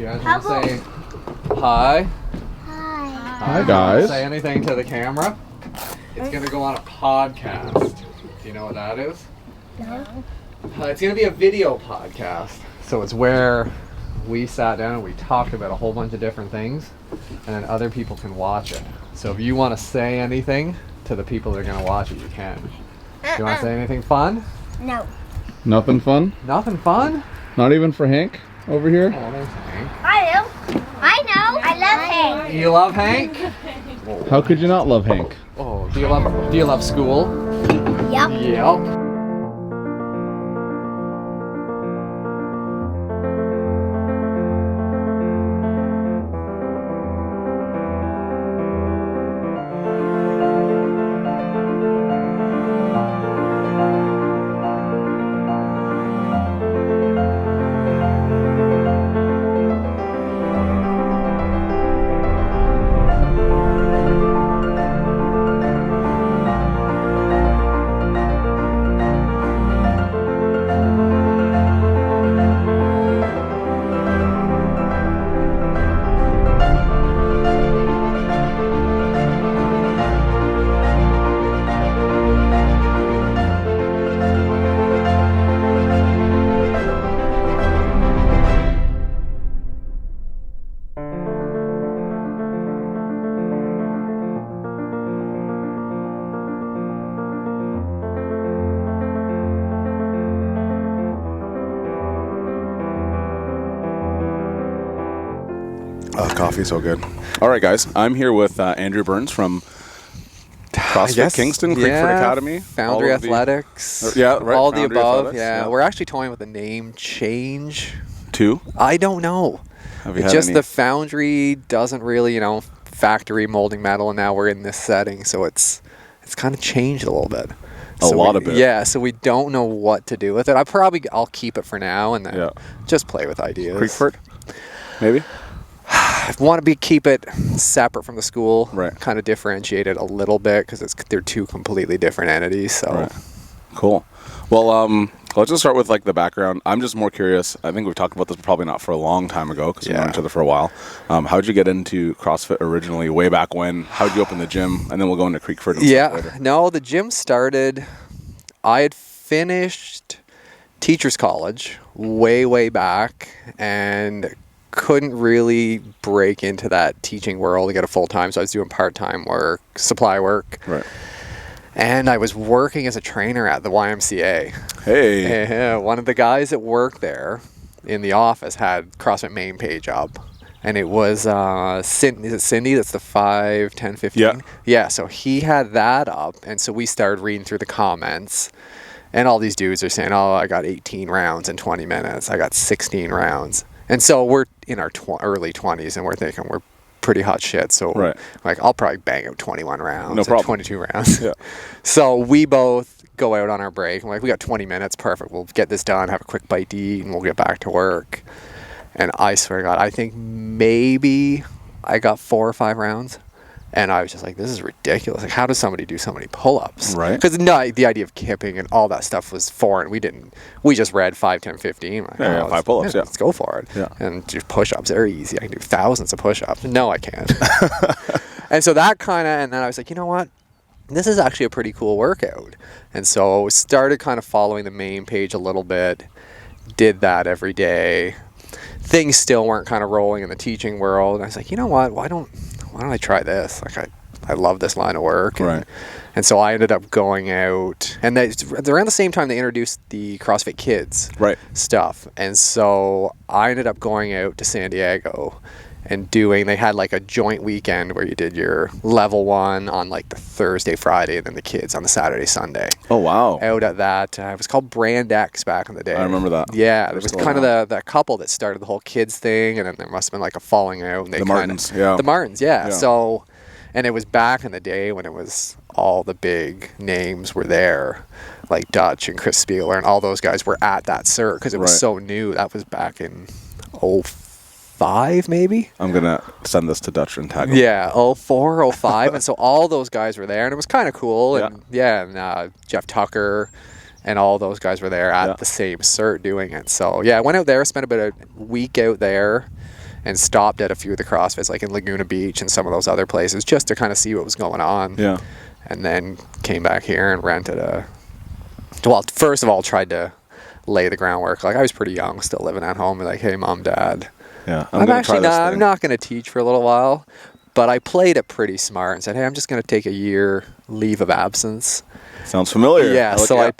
guys want to say hi? Hi. Hi, guys. Say anything to the camera. It's going to go on a podcast. Do you know what that is? No. It's going to be a video podcast. So it's where we sat down and we talked about a whole bunch of different things, and then other people can watch it. So if you want to say anything to the people that are going to watch it, you can. Do you want to say anything fun? No. Nothing fun? Nothing fun? Not even for Hank over here? Oh, there's Hank. I do. I know. I love Hank. You love Hank? How could you not love Hank? Oh, do you love school? Yep. Yep. Coffee's so good. All right, guys. I'm here with Andrew Burns from CrossFit Kingston, Creekford Academy. Foundry Athletics. Yeah, right. All the Foundry above. Athletics, Yeah. We're actually toying with a name change. Two? I don't know. Have you It's had just any? the Foundry doesn't really, factory molding metal, and now we're in this setting, so it's kind of changed a little bit. A lot of it. Yeah, so we don't know what to do with it. I'll keep it for now and then just play with ideas. Creekford? Maybe? I want to keep it separate from the school, Right. kind of differentiate it a little bit because they're two completely different entities. So, Right. Cool. Well, let's just start with the background. I'm just more curious. I think we've talked about this probably not for a long time ago because we've known each other for a while. How'd you get into CrossFit originally, way back when? How'd you open the gym? And then we'll go into Creekford and stuff later. No, the gym started. I had finished teacher's college way back and couldn't really break into that teaching world to get a full-time, so I was doing part-time work, supply work. Right. And I was working as a trainer at the YMCA. Hey. Yeah, one of the guys that worked there in the office had CrossFit main page up. And it was, is it Cindy? That's the 5, 10, 15? Yeah. Yeah, so he had that up. And so we started reading through the comments. And all these dudes are saying, oh, I got 18 rounds in 20 minutes. I got 16 rounds. And so we're in our early 20s, and we're thinking we're pretty hot shit. So I'll probably bang out 21 rounds, no problem. 22 rounds. Yeah. So we both go out on our break. I'm like, we got 20 minutes, perfect. We'll get this done, have a quick bite to eat, and we'll get back to work. And I swear to God, I think maybe I got 4 or 5 rounds. And I was just like, this is ridiculous. Like, how does somebody do so many pull-ups? Right. Because the idea of kipping and all that stuff was foreign. We just read 5, 10, 15. Like, 5 pull-ups, yeah. Let's go for it. Yeah. And do push-ups. They're easy. I can do thousands of push-ups. No, I can't. And so that and then I was like, you know what? This is actually a pretty cool workout. And so started kind of following the main page a little bit. Did that every day. Things still weren't kind of rolling in the teaching world. And I was like, you know what? Why don't I try this? Like, I love this line of work. Right. And so I ended up going out, and around the same time they introduced the CrossFit Kids stuff. And so I ended up going out to San Diego and they had like a joint weekend where you did your level 1 on like the Thursday, Friday, and then the kids on the Saturday, Sunday. Oh, wow. Out at that. It was called Brand X back in the day. I remember that. Yeah, there was kind of that couple that started the whole kids thing, and then there must have been like a falling out. And the Martins, yeah. The Martins, yeah. So, and it was back in the day when it was all the big names were there, like Dutch and Chris Spieler, and all those guys were at that cert because it was so new. That was back in 05 maybe. I'm gonna send this to Dutch and tag him. Yeah, 04, 05, and so all those guys were there, and it was kind of cool. And Jeff Tucker and all those guys were there at the same cert doing it. So I went out there, spent about a week out there, and stopped at a few of the CrossFits, like in Laguna Beach and some of those other places, just to kind of see what was going on. Yeah. And then came back here and rented well, first of all, tried to lay the groundwork. Like, I was pretty young, still living at home, and like, hey, mom, dad, Yeah. I'm not going to teach for a little while. But I played it pretty smart and said, hey, I'm just going to take a year leave of absence. Sounds familiar. Yeah,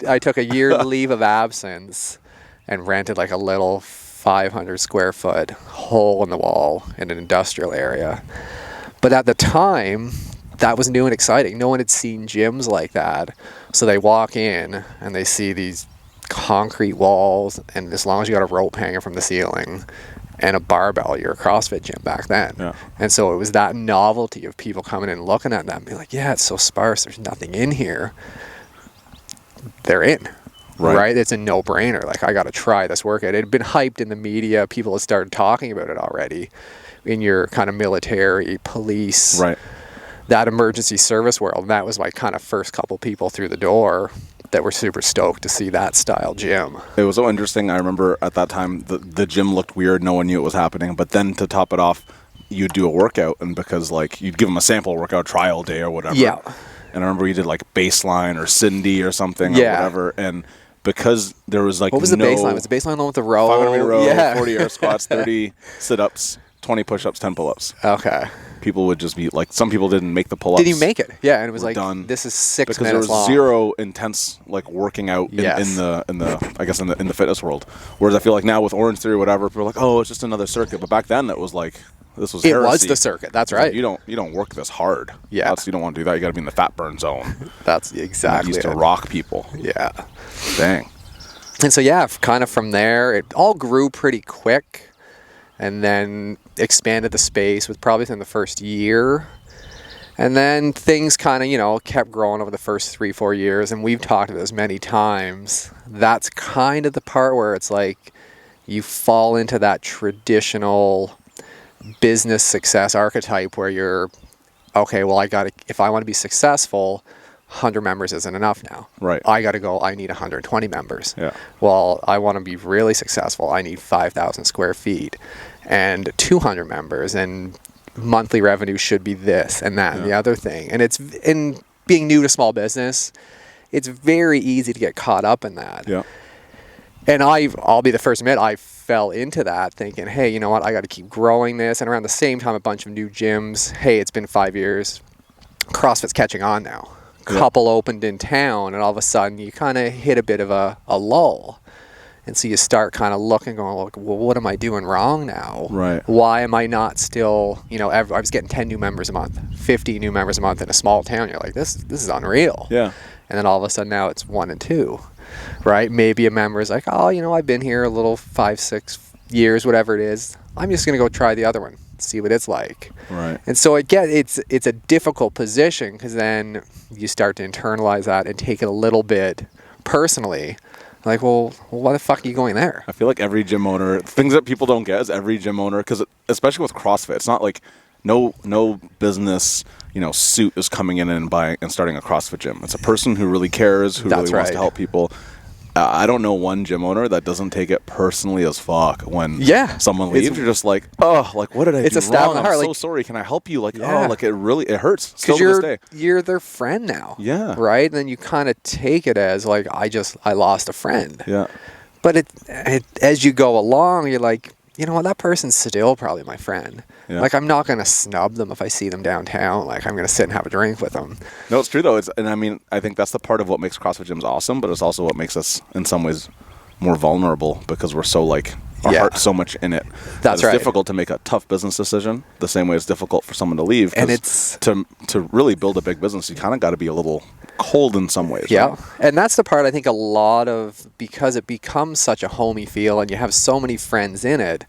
I took a year leave of absence and rented like a little 500 square foot hole in the wall in an industrial area. But at the time, that was new and exciting. No one had seen gyms like that. So they walk in and they see these concrete walls, and as long as you got a rope hanging from the ceiling and a barbell, you're a CrossFit gym back then. Yeah. And so it was that novelty of people coming in and looking at that and being like, yeah, it's so sparse, there's nothing in here. They're in. Right? It's a no-brainer. Like, I got to try this workout. It had been hyped in the media. People had started talking about it already in your kind of military, police, that emergency service world. And that was my kind of first couple people through the door that were super stoked to see that style gym. It was so interesting. I remember at that time the gym looked weird. No one knew it was happening. But then to top it off, you'd do a workout, and because like you'd give them a sample workout trial day or whatever. Yeah. And I remember you did like baseline or Cindy or something or whatever. And because there was like what was the baseline? Was the baseline the one with the row? 500-meter row, yeah. 40 air squats, 30 sit-ups, 20 push-ups, 10 pull-ups. Okay. People would just be like, some people didn't make the pull-ups. Did you make it? Yeah, and it was like, done this is 6 because minutes there was long. zero intense like working out in the I guess in the fitness world. Whereas I feel like now with Orange Theory or whatever, people are like, oh, it's just another circuit. But back then it was like, this was heresy. It was the circuit. That's right. Like, you don't work this hard. Yeah. You don't want to do that. You got to be in the fat burn zone. That's exactly I used to it. rock people. Yeah. Dang. And so, yeah, kind of from there, it all grew pretty quick, and then expanded the space with probably within the first year. And then things kind of, kept growing over the first 3-4 years. And we've talked about this many times. That's kind of the part where it's like you fall into that traditional business success archetype where you're, okay, well, if I want to be successful, 100 members isn't enough now. Right. I need 120 members. Yeah. Well, I want to be really successful. I need 5,000 square feet and 200 members, and monthly revenue should be this and that and the other thing. And it's, in being new to small business, it's very easy to get caught up in that. Yeah. And I'll be the first to admit, I fell into that thinking, hey, you know what, I got to keep growing this. And around the same time, a bunch of new gyms, hey, it's been 5 years, CrossFit's catching on now. Couple opened in town, and all of a sudden you kind of hit a bit of a lull. And so you start kind of looking, going, well, what am I doing wrong now? Right. Why am I not still, I was getting 10 new members a month, 50 new members a month in a small town. You're like, this is unreal. Yeah. And then all of a sudden now it's 1 and 2, right? Maybe a member is like, oh, I've been here a little 5-6 years, whatever it is. I'm just going to go try the other one, see what it's like. Right. And so it's a difficult position, because then you start to internalize that and take it a little bit personally. Like, well, why the fuck are you going there? I feel like every gym owner, things that people don't get is every gym owner, because especially with CrossFit, it's not like no business, suit is coming in and buying and starting a CrossFit gym. It's a person who really cares, who really wants to help people. I don't know one gym owner that doesn't take it personally as fuck when someone leaves. You're just like, oh, like, what did I do a stab wrong? in the heart. I'm so sorry. Can I help you? Like, oh, like, it hurts still because to this day. You're their friend now. Yeah. Right? And then you kind of take it as like, I lost a friend. Yeah. But it as you go along, you're like, you know what, that person's still probably my friend. Yeah. Like, I'm not going to snub them if I see them downtown. Like, I'm going to sit and have a drink with them. No, it's true, though. I think that's the part of what makes CrossFit gyms awesome, but it's also what makes us, in some ways, more vulnerable, because we're so, like, our heart's so much in it. That's right. It's difficult to make a tough business decision the same way it's difficult for someone to leave. And it's to really build a big business, you kind of got to be a little cold in some ways. Yeah. Right? And that's the part I think a lot of, because it becomes such a homey feel and you have so many friends in it,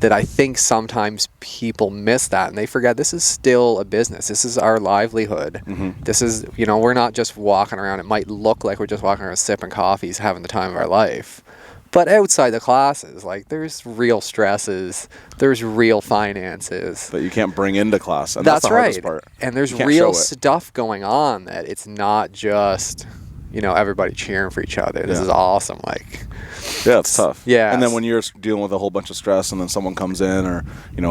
that I think sometimes people miss that, and they forget this is still a business. This is our livelihood. Mm-hmm. This is, we're not just walking around. It might look like we're just walking around sipping coffees, having the time of our life. But outside the classes, like, there's real stresses, there's real finances. That you can't bring into class. And that's the hardest part. And there's real stuff going on, that it's not just, everybody cheering for each other. This is awesome. Like, Yeah, it's tough. Yeah. And then when you're dealing with a whole bunch of stress and then someone comes in or,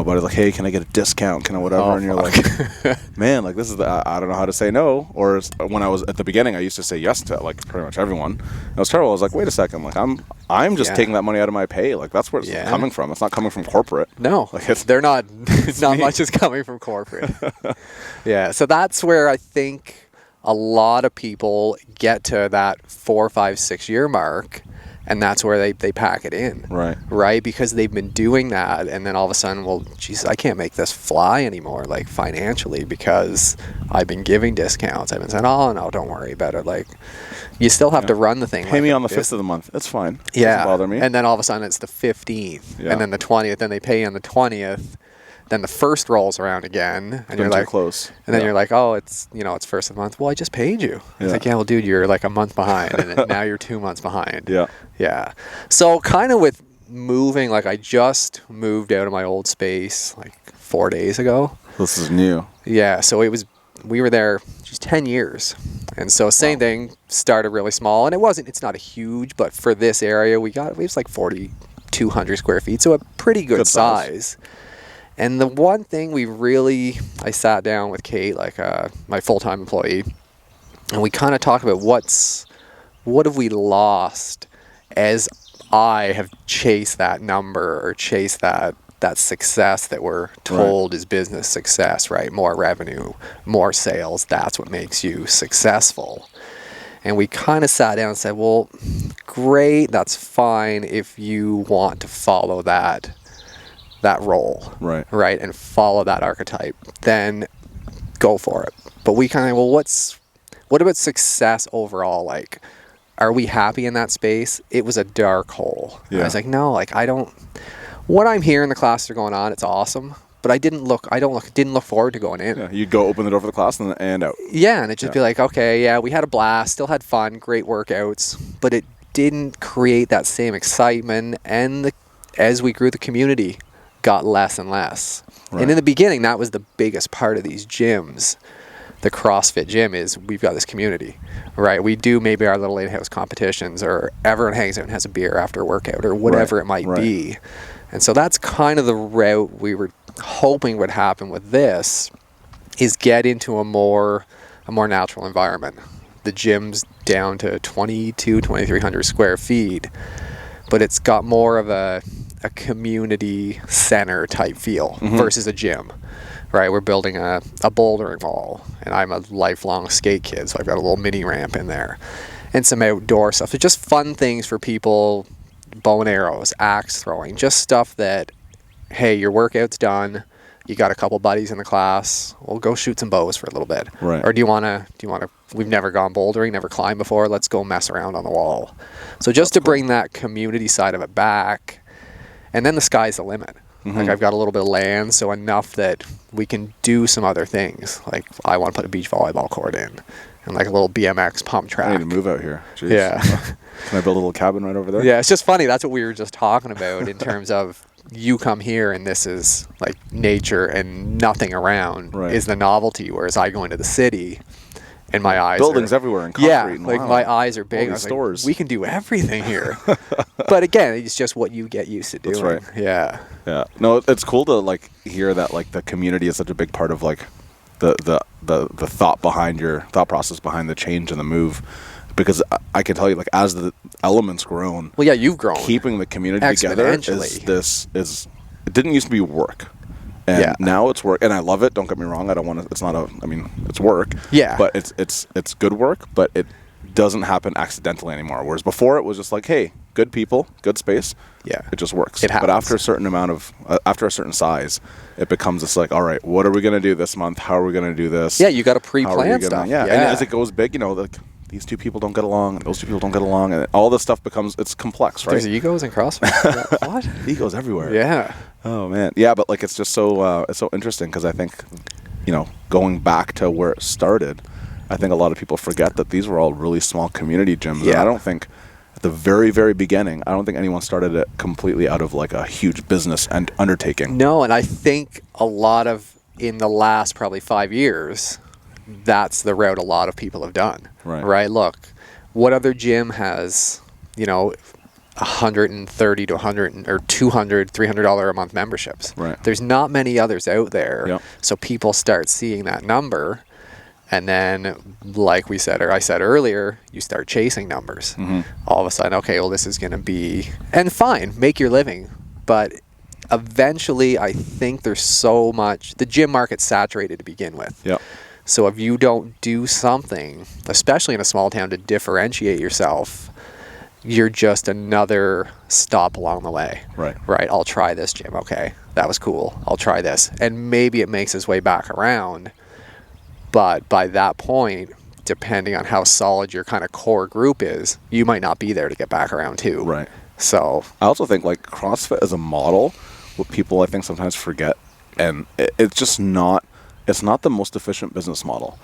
buddy's like, hey, can I get a discount? Can I whatever? Oh, and you're like, man, like this is I don't know how to say no. Or when I was at the beginning, I used to say yes to like pretty much everyone. It was terrible. I was like, wait a second. Like I'm just taking that money out of my pay. Like that's where it's coming from. It's not coming from corporate. No, like they're not. It's not much is coming from corporate. Yeah. So that's where I think a lot of people get to that 4, 5, 6 year mark. And that's where they pack it in. Right? Because they've been doing that. And then all of a sudden, well, geez, I can't make this fly anymore, like financially, because I've been giving discounts. I've been saying, oh, no, don't worry about it. Like, you still have to run the thing. Pay me on the 5th of the month. That's fine. Yeah. Doesn't bother me. And then all of a sudden, it's the 15th. Yeah. And then the 20th. Then they pay you on the 20th. Then the first rolls around again, and you're like, close. And then you're like, oh, it's it's first of the month. Well, I just paid you. It's like, yeah, well, dude, you're like a month behind, and now you're 2 months behind. Yeah. So kind of with moving, like I just moved out of my old space like 4 days ago. This is new. Yeah. So we were there just 10 years, and so same thing. Started really small, and it's not a huge, but for this area, we was like 4,200 square feet, so a pretty good size. And the one thing I sat down with Kate, like my full-time employee, and we kind of talked about what have we lost as I have chased that number or chased that success that we're told is business success, right? More revenue, more sales, that's what makes you successful. And we kind of sat down and said, well, great, that's fine if you want to follow that role, right, and follow that archetype, then go for it. But we kind of, well, what about success overall? Like, are we happy in that space? It was a dark hole. I was like, no, like what I'm hearing, the classes are going on, it's awesome, but I didn't look forward to going in. Yeah, you'd go open the door for the class and out. Yeah, and it'd just be like, okay, yeah, we had a blast, still had fun, great workouts, but it didn't create that same excitement, and as we grew the community, got less and less. And in the beginning, that was the biggest part of these gyms. The CrossFit gym is we've got this community, right? We do maybe our little in-house competitions, or everyone hangs out and has a beer after a workout, or whatever it might be. And so that's kind of the route we were hoping would happen with this, is get into a more natural environment. The gym's down to 2,300 square feet, but it's got more of a community center type feel versus a gym, right? We're building a bouldering wall, and I'm a lifelong skate kid, so I've got a little mini ramp in there and some outdoor stuff. It's just fun things for people, bow and arrows, axe throwing, just stuff that, hey, your workout's done, you got a couple buddies in the class, we'll go shoot some bows for a little bit. Or do you want to, we've never gone bouldering, never climbed before, let's go mess around on the wall. So just to bring that community side of it back. And then the sky's the limit. Like I've got a little bit of land, so enough that we can do some other things. Like I want to put a beach volleyball court in, and like a little BMX pump track. I need to move out here. Jeez. Yeah. Can I build a little cabin right over there? Yeah, it's just funny. That's what we were just talking about in terms of you come here and this is like nature and nothing around is the novelty, whereas I go into the city and my eyes buildings everywhere in concrete. Yeah, and like my eyes are big. All stores. Like, we can do everything here. But again, it's just what you get used to doing. That's right. Yeah. No, it's cool to like hear that like the community is such a big part of like the thought behind your thought process behind the change and the move. Because I can tell you, like, as the elements grown, well, yeah, you've grown. Keeping the community together is it didn't used to be work. And now it's work, and I love it. Don't get me wrong. I don't want to. It's not it's work. Yeah. But it's good work, but it doesn't happen accidentally anymore. Whereas before, it was just like, hey, good people, good space. Yeah. It just works. It happens. But after a certain amount of, after a certain size, it becomes just like, all right, what are we going to do this month? How are we going to do this? Yeah, you got to pre-plan stuff. Yeah. And as it goes big, like, these two people don't get along, and those two people don't get along, and all this stuff it's complex, right? There's egos in CrossFit. What? Egos everywhere. Yeah. Oh man. Yeah, but like it's just so it's so interesting because I think, going back to where it started, I think a lot of people forget that these were all really small community gyms. Yeah. And I don't think at the very, very beginning, I don't think anyone started it completely out of like a huge business and undertaking. No, and I think a lot of in the last probably 5 years, that's the route a lot of people have done. Right. Right. Look, what other gym has, $130 to $100 or $200, $300 a month memberships. Right. There's not many others out there. Yep. So people start seeing that number, and then, like we said, or I said earlier, you start chasing numbers. All of a sudden, okay, well, this is going to be, and fine, make your living, but eventually, I think there's so much, the gym market's saturated to begin with. Yep. So if you don't do something, especially in a small town, to differentiate yourself, you're just another stop along the way. Right. Right. I'll try this gym. Okay, that was cool. I'll try this. And maybe it makes its way back around. But by that point, depending on how solid your kind of core group is, you might not be there to get back around too. Right. So I also think like CrossFit as a model, what people I think sometimes forget, and it's just not, it's not the most efficient business model,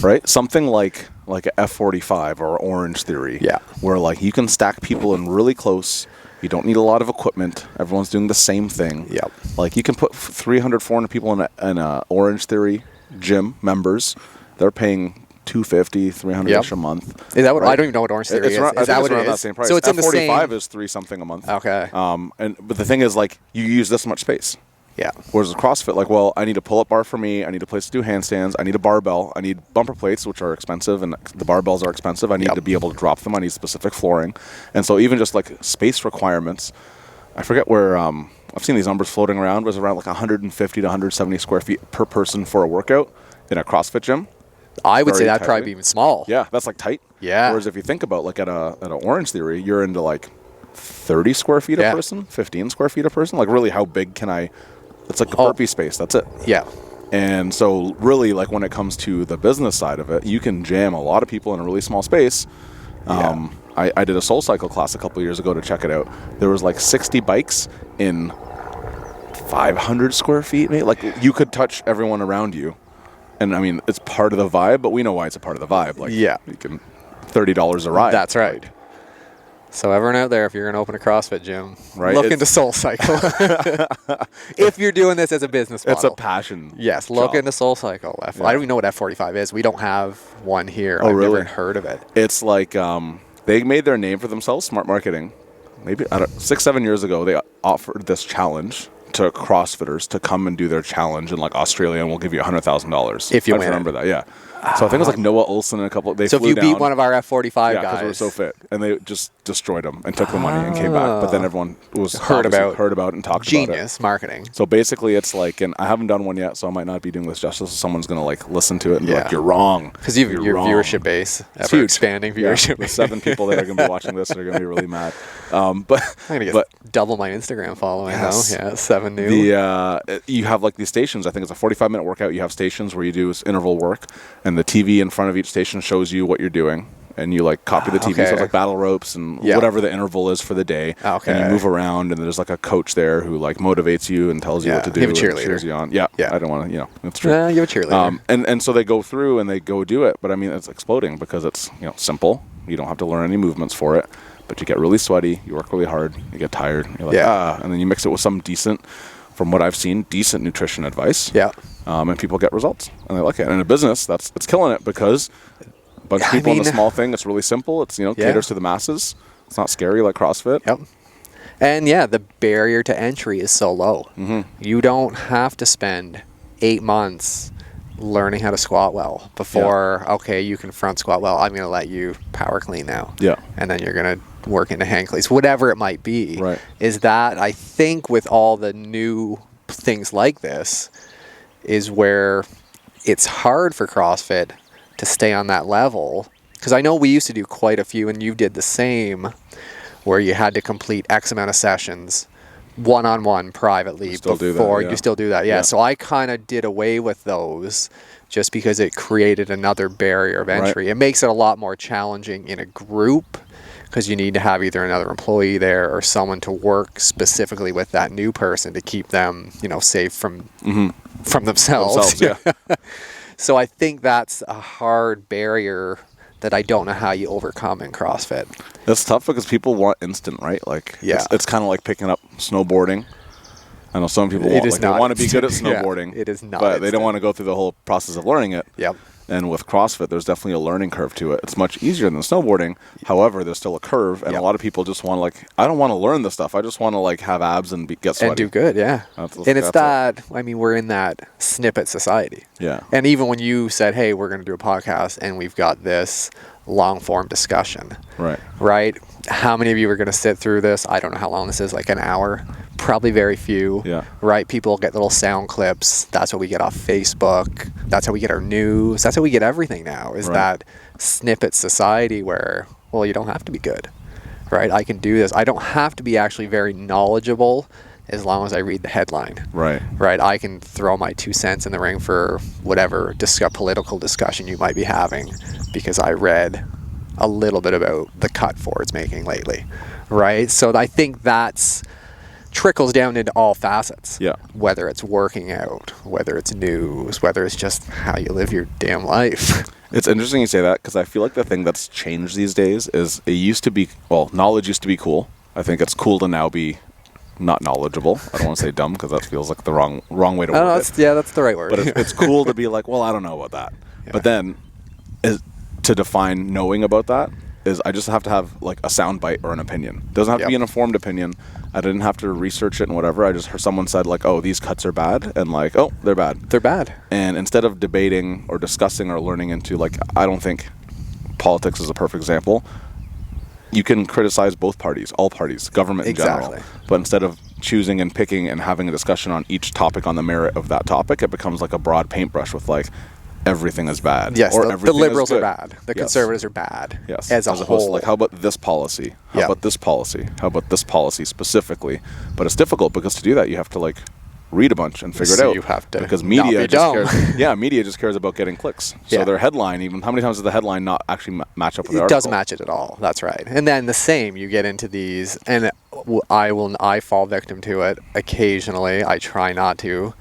right? Something like a F45 or Orange Theory, Yeah. where like you can stack people in really close. You don't need a lot of equipment. Everyone's doing the same thing. Yep. Like you can put 300, 400 people in a Orange Theory gym members. They're paying $250, $300 a month. Is that what, right? I don't even know what Orange Theory is. Around, Is that what it around is? that same price. So it's in the F45 same. is $3 something a month. Okay. But the thing is, like, you use this much space. Yeah. Whereas with CrossFit, like, well, I need a pull-up bar for me. I need a place to do handstands. I need a barbell. I need bumper plates, which are expensive, and the barbells are expensive. I need to be able to drop them. I need specific flooring. And so even just, like, space requirements, I forget where I've seen these numbers floating around. It was around, like, 150 to 170 square feet per person for a workout in a CrossFit gym. I would say Very that'd probably tightly. be even small. Yeah, that's, like, tight. Yeah. Whereas if you think about, like, at a Orange Theory, you're into, like, 30 square feet a person, 15 square feet a person. Like, really, how big can I... It's like a burpee space. That's it. Yeah. And so really, like when it comes to the business side of it, you can jam a lot of people in a really small space. I did a Soul Cycle class a couple years ago to check it out. There was like 60 bikes in 500 square feet. Maybe. Like you could touch everyone around you. And I mean, it's part of the vibe, but we know why it's a part of the vibe. Like you can $30 a ride. That's right. So everyone out there, if you're going to open a CrossFit gym, Right, look into Soul Cycle. If you're doing this as a business model. It's a passion. Yes, look job. into Soul Cycle. I don't even know what F45 is. We don't have one here. Oh, I've really? never heard of it. It's like they made their name for themselves, smart marketing. Maybe 6-7 years ago, they offered this challenge to CrossFitters to come and do their challenge in like Australia, and we'll give you $100,000 if you I win. Remember that? Yeah. So I think it was like Noah Olson and a couple. They So if flew you down, beat one of our F45 yeah, because guys, we were so fit, and they just destroyed them and took the money and came back. But then everyone was heard about and talked about it. genius marketing. So basically, it's like, and I haven't done one yet, so I might not be doing this justice. Someone's gonna like listen to it and be like, "You're wrong," Because your wrong. viewership base, It's ever huge. expanding Yeah, viewership. the 7 people that are gonna be watching this are gonna be really mad. But I'm gonna but get double my Instagram following Yes. though. Yeah, 7 new. you have like these stations. I think it's a 45-minute workout. You have stations where you do interval work, and the TV in front of each station shows you what you're doing, and you like copy the TV. So Okay. it's like battle ropes and whatever the interval is for the day. Okay. And you move around, and there's like a coach there who like motivates you and tells you what to do. You have a and cheerleader. cheers you on. Yeah. I don't want to. It's true. You have a cheerleader. And so they go through and they go do it, but I mean it's exploding because it's simple. You don't have to learn any movements for it, but you get really sweaty. You work really hard. You get tired. You're like and then you mix it with some decent, from what I've seen, decent nutrition advice. Yeah. And people get results, and they like it. And in a business, it's killing it because a bunch of people in a small thing. It's really simple. It's caters to the masses. It's not scary like CrossFit. Yep. And the barrier to entry is so low. Mm-hmm. You don't have to spend 8 months learning how to squat well before you can front squat well. I'm going to let you power clean now. Yeah. And then you're going to work into hang cleats, whatever it might be. Right. Is that, I think, with all the new things like this, is where it's hard for CrossFit to stay on that level. Because I know we used to do quite a few, and you did the same, where you had to complete X amount of sessions one-on-one privately Still do that, before yeah. you still do that. Yeah. So I kind of did away with those just because it created another barrier of entry. Right. It makes it a lot more challenging in a group because you need to have either another employee there or someone to work specifically with that new person to keep them, safe from themselves. Yeah. So I think that's a hard barrier that I don't know how you overcome in CrossFit. It's tough because people want instant, right? Like, it's kind of like picking up snowboarding. I know some people want to be good at snowboarding. It is not but they don't instant. want to go through the whole process of learning it. Yep. And with CrossFit, there's definitely a learning curve to it. It's much easier than snowboarding. However, there's still a curve, and a lot of people just want to like, I don't want to learn this stuff. I just want to like have abs and get sweaty. And do good, yeah. And it's that, I mean, we're in that snippet society. Yeah. And even when you said, hey, we're going to do a podcast and we've got this long form discussion. Right? How many of you are going to sit through this? I don't know how long this is, like an hour. Probably very few. Yeah. Right? People get little sound clips. That's what we get off Facebook. That's how we get our news. That's how we get everything now, is that snippet society where, well, you don't have to be good. Right? I can do this. I don't have to be actually very knowledgeable as long as I read the headline. Right. I can throw my 2 cents in the ring for whatever political discussion you might be having because I read a little bit about the cut Ford's making lately. Right? So I think that's trickles down into all facets. Yeah. Whether it's working out, whether it's news, whether it's just how you live your damn life. It's interesting you say that because I feel like the thing that's changed these days is it used to be, well, knowledge used to be cool. I think it's cool to now be not knowledgeable. I don't want to say dumb because that feels like the wrong way to word it. Yeah, that's the right word. But it's cool to be like, well, I don't know about that. Yeah. But then to define knowing about that is I just have to have like a sound bite or an opinion. It doesn't have to be an informed opinion. I didn't have to research it and whatever. I just heard someone said like, oh, these cuts are bad, and like, oh, they're bad. They're bad. And instead of debating or discussing or learning into like, I don't think politics is a perfect example. You can criticize both parties, all parties, government in general. But instead of choosing and picking and having a discussion on each topic on the merit of that topic, it becomes like a broad paintbrush with like, everything is bad. Yes, or the liberals are bad. The conservatives are bad. Yes. As a whole. Like, how about this policy? How about this policy? How about this policy specifically? But it's difficult because to do that, you have to like read a bunch and figure it out. You have to because media media just cares about getting clicks. So their headline, even how many times does the headline not actually match up with the article? It doesn't match it at all. That's right. And then the same, you get into these, and I fall victim to it occasionally. I try not to.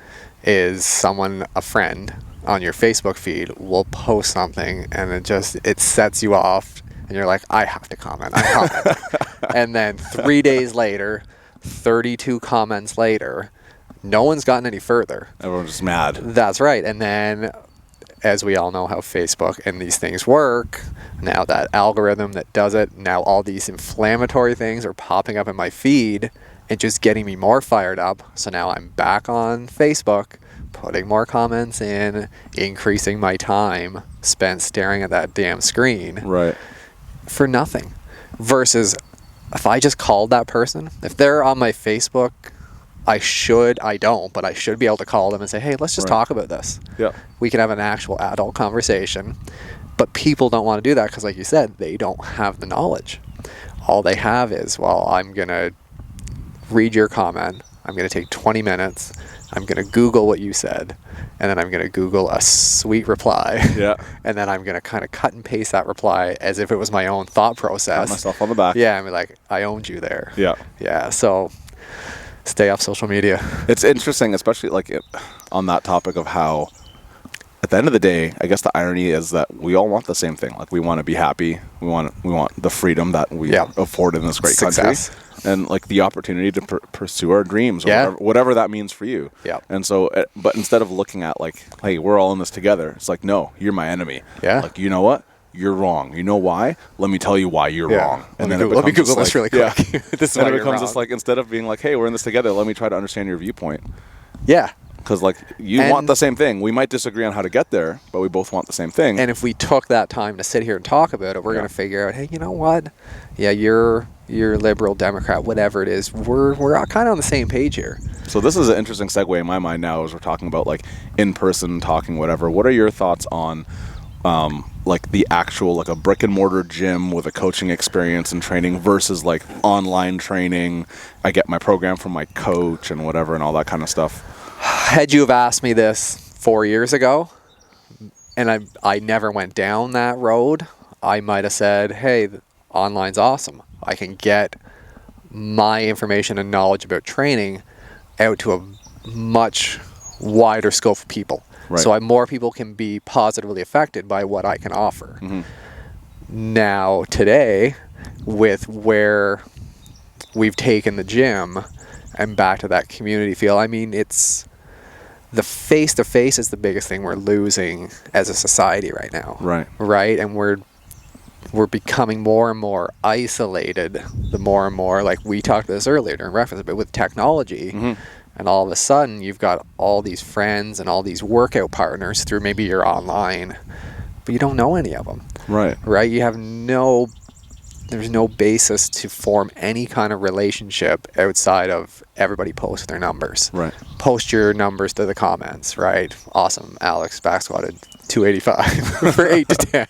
Is a friend on your Facebook feed will post something and it sets you off and you're like, I have to comment. And then 3 days later, 32 comments later, no one's gotten any further. Everyone's just mad. That's right. And then, as we all know how Facebook and these things work, now that algorithm that does it, now all these inflammatory things are popping up in my feed and just getting me more fired up. So now I'm back on Facebook, putting more comments in, increasing my time spent staring at that damn screen. Right. For nothing. Versus if I just called that person, if they're on my Facebook, I don't, but I should be able to call them and say, hey, let's just talk about this. Yeah. We can have an actual adult conversation. But people don't want to do that because, like you said, they don't have the knowledge. All they have is, well, I'm going to read your comment. I'm going to take 20 minutes. I'm going to Google what you said. And then I'm going to Google a sweet reply. Yeah. And then I'm going to kind of cut and paste that reply as if it was my own thought process. Pat myself on the back. Yeah. I'm like, I owned you there. Yeah. Yeah. So stay off social media. It's interesting, especially like on that topic of how, at the end of the day, I guess the irony is that we all want the same thing. Like we want to be happy. We want the freedom that we afford in this great country, and like the opportunity to pursue our dreams, or whatever that means for you. Yeah. And so, but instead of looking at like, hey, we're all in this together, it's like, no, you're my enemy. Yeah. Like, you know what? You're wrong. You know why? Let me tell you why you're wrong. And then let me Google this really quick. Yeah. This is and why it you're becomes wrong. just like, instead of being like, hey, we're in this together, let me try to understand your viewpoint. Yeah. Because like you want the same thing. We might disagree on how to get there, but we both want the same thing. And if we took that time to sit here and talk about it, we're going to figure out, hey, you know what? Yeah, you're liberal, Democrat, whatever it is. We're kind of on the same page here. So this is an interesting segue in my mind now as we're talking about like in-person talking, whatever. What are your thoughts on like the actual, like a brick and mortar gym with a coaching experience and training versus like online training? I get my program from my coach and whatever and all that kind of stuff. Had you have asked me this 4 years ago, and I never went down that road, I might have said, hey, online's awesome. I can get my information and knowledge about training out to a much wider scope of people. Right. So more people can be positively affected by what I can offer. Mm-hmm. Now, today, with where we've taken the gym and back to that community feel, I mean, the face-to-face is the biggest thing we're losing as a society right now. Right? And we're becoming more and more isolated the more and more, like we talked about this earlier during reference, but with technology, and all of a sudden you've got all these friends and all these workout partners through maybe you're online, but you don't know any of them. Right? You have there's no basis to form any kind of relationship outside of everybody post their numbers. Post your numbers to the comments, right? Awesome, Alex back squatted 285 for 8 to 10.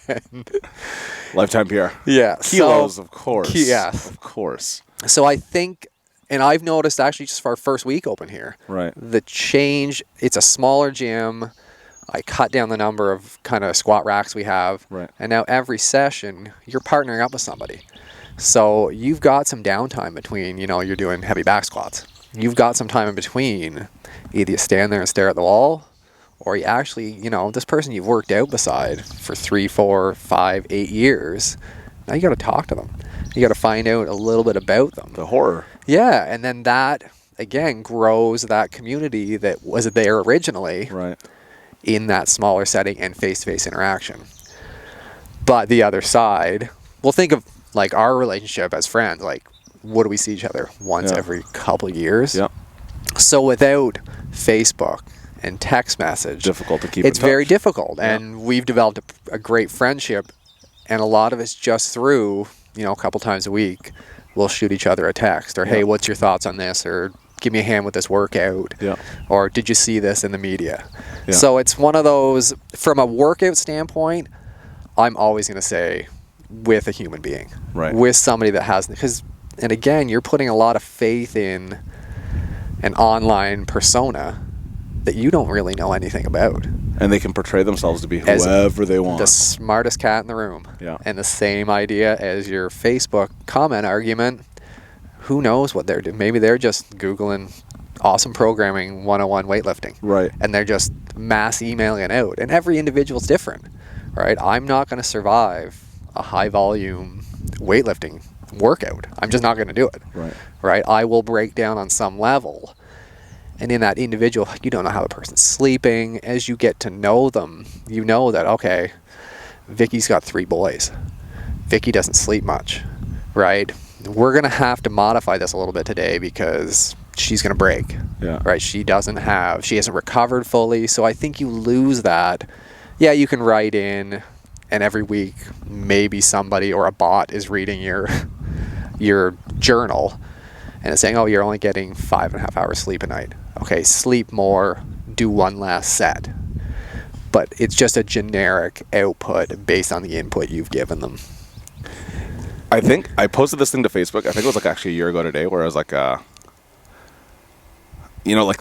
Lifetime PR. Yeah. Kilos, of course. Yes. Of course. So I think, and I've noticed actually just for our first week open here, the change, it's a smaller gym. I cut down the number of kind of squat racks we have. And now every session, you're partnering up with somebody. So you've got some downtime between, you're doing heavy back squats. You've got some time in between. Either you stand there and stare at the wall, or you actually, this person you've worked out beside for 3, 4, 5, 8 years, now you got to talk to them. You got to find out a little bit about them. The horror. Yeah, and then that, again, grows that community that was there originally. In that smaller setting and face-to-face interaction. But the other side, we'll think of like our relationship as friends, like what do we see each other once every couple of years? So without Facebook and text message, difficult to keep it's very difficult. And we've developed a great friendship, and a lot of it's just through, a couple times a week, we'll shoot each other a text or, hey, what's your thoughts on this? Or give me a hand with this workout. Or did you see this in the media? So it's one of those, from a workout standpoint, I'm always going to say with a human being, with somebody that has, and again, you're putting a lot of faith in an online persona that you don't really know anything about. And they can portray themselves to be whoever they want. The smartest cat in the room. And the same idea as your Facebook comment argument. Who knows what they're doing? Maybe they're just Googling awesome programming 101 weightlifting. And they're just mass emailing it out. And every individual's different, right? I'm not going to survive a high volume weightlifting workout. I'm just not going to do it. Right? I will break down on some level. And in that individual, you don't know how the person's sleeping. As you get to know them, you know that, okay, Vicky's got 3 boys. Vicky doesn't sleep much, right? We're going to have to modify this a little bit today because she's going to break, right? She hasn't recovered fully. So I think you lose that. Yeah, you can write in, and every week maybe somebody or a bot is reading your journal and it's saying, oh, you're only getting 5.5 hours sleep a night. Okay, sleep more, do one last set. But it's just a generic output based on the input you've given them. I think I posted this thing to Facebook. I think it was like actually a year ago today, where I was like, like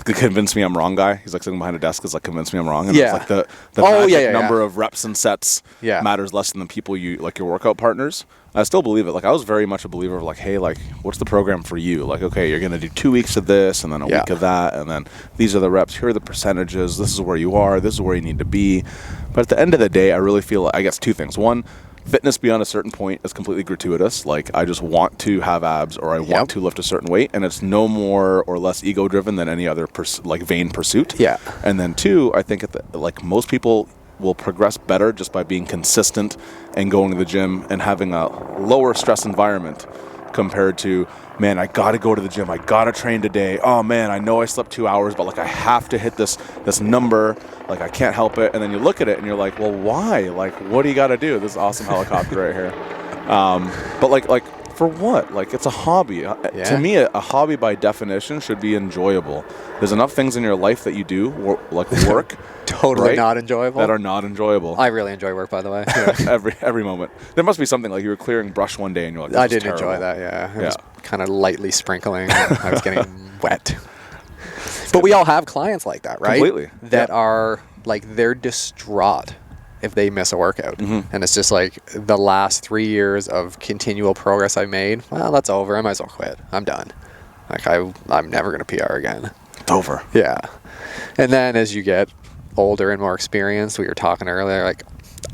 the convince me I'm wrong guy. He's like sitting behind a desk, is like convince me I'm wrong. And it's like the magic number of reps and sets matters less than the people you like your workout partners. I still believe it. Like I was very much a believer of like, hey, like what's the program for you? Like, okay, you're gonna do 2 weeks of this and then a week of that, and then these are the reps. Here are the percentages. This is where you are. This is where you need to be. But at the end of the day, I really feel I guess 2 things. One, fitness beyond a certain point is completely gratuitous. Like I just want to have abs or I want to lift a certain weight, and it's no more or less ego driven than any other vain pursuit. And then 2, I think like most people will progress better just by being consistent and going to the gym and having a lower stress environment compared to, man, I got to go to the gym. I got to train today. Oh man, I know I slept 2 hours, but like I have to hit this number. Like I can't help it. And then you look at it and you're like, well, why? Like, what do you got to do? This awesome helicopter right here. But like for what? Like it's a hobby. To me, a hobby by definition should be enjoyable. There's enough things in your life that you do, like work, totally not enjoyable, that are not enjoyable. I really enjoy work, by the way. every moment. There must be something like you were clearing brush one day and you're like, I did enjoy that. I was kind of lightly sprinkling. I was getting wet. But we all have clients like that, right? Completely. That are like, they're distraught if they miss a workout. And it's just like, the last 3 years of continual progress I made, well, that's over. I might as well quit. I'm done. Like I'm never going to PR again. It's over. Yeah. And then as you get older and more experienced, we were talking earlier, like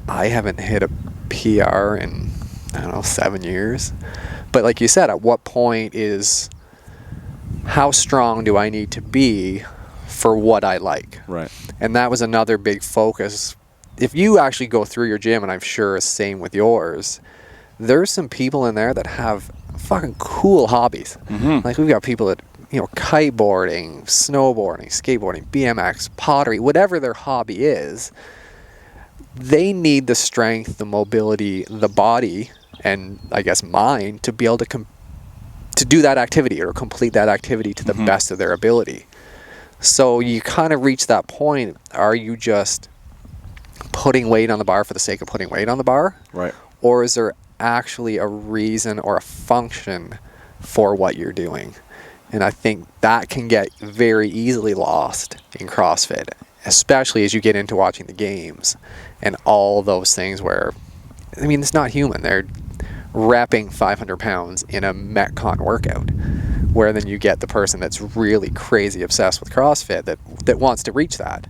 I haven't hit a PR in, 7 years. But like you said, at what point how strong do I need to be for what I like. Right. And that was another big focus. If you actually go through your gym, and I'm sure same with yours, there's some people in there that have fucking cool hobbies. Like we've got people that, kiteboarding, snowboarding, skateboarding, BMX, pottery, whatever their hobby is, they need the strength, the mobility, the body, and I guess mind to be able to do that activity or complete that activity to the best of their ability. So you kind of reach that point. Are you just putting weight on the bar for the sake of putting weight on the bar? Right. Or is there actually a reason or a function for what you're doing? And I think that can get very easily lost in CrossFit, especially as you get into watching the games and all those things where, it's not human. They're repping 500 pounds in a Metcon workout, where then you get the person that's really crazy obsessed with CrossFit that wants to reach that,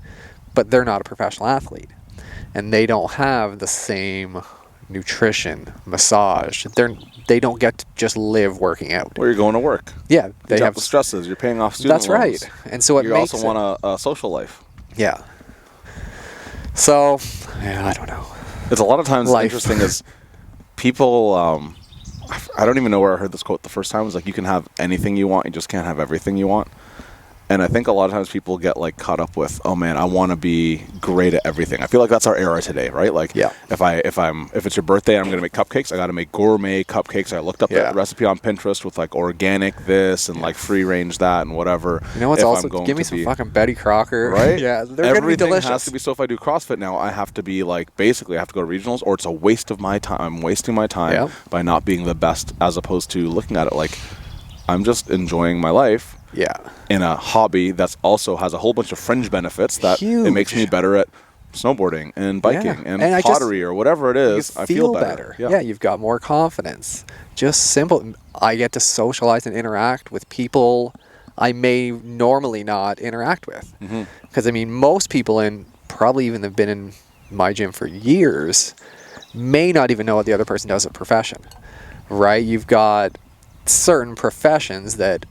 but they're not a professional athlete. And they don't have the same nutrition, massage. They don't get to just live working out. Where you're going to work. Yeah, they have the stresses. You're paying off student That's loans. right. And so you also want a social life. Yeah. So, I don't know. It's a lot of times interesting is people. I don't even know where I heard this quote the first time. It was like, you can have anything you want, you just can't have everything you want. And I think a lot of times people get caught up with, oh man, I want to be great at everything. I feel like that's our era today, right? If it's your birthday and I'm going to make cupcakes, I got to make gourmet cupcakes. I looked up the recipe on Pinterest with organic this and free range that and whatever. You know what's also, give me some fucking Betty Crocker. Right? Yeah, they're going to be delicious. Everything has to be, so if I do CrossFit now, I have to be basically I have to go to regionals, or it's a waste of my time. I'm wasting my time by not being the best, as opposed to looking at it I'm just enjoying my life. Yeah. In a hobby that also has a whole bunch of fringe benefits that it makes me better at snowboarding and biking and pottery or whatever it is. I feel better. Yeah, you've got more confidence. Just simple. I get to socialize and interact with people I may normally not interact with. Because, most people probably even have been in my gym for years may not even know what the other person does as a profession, right? You've got certain professions that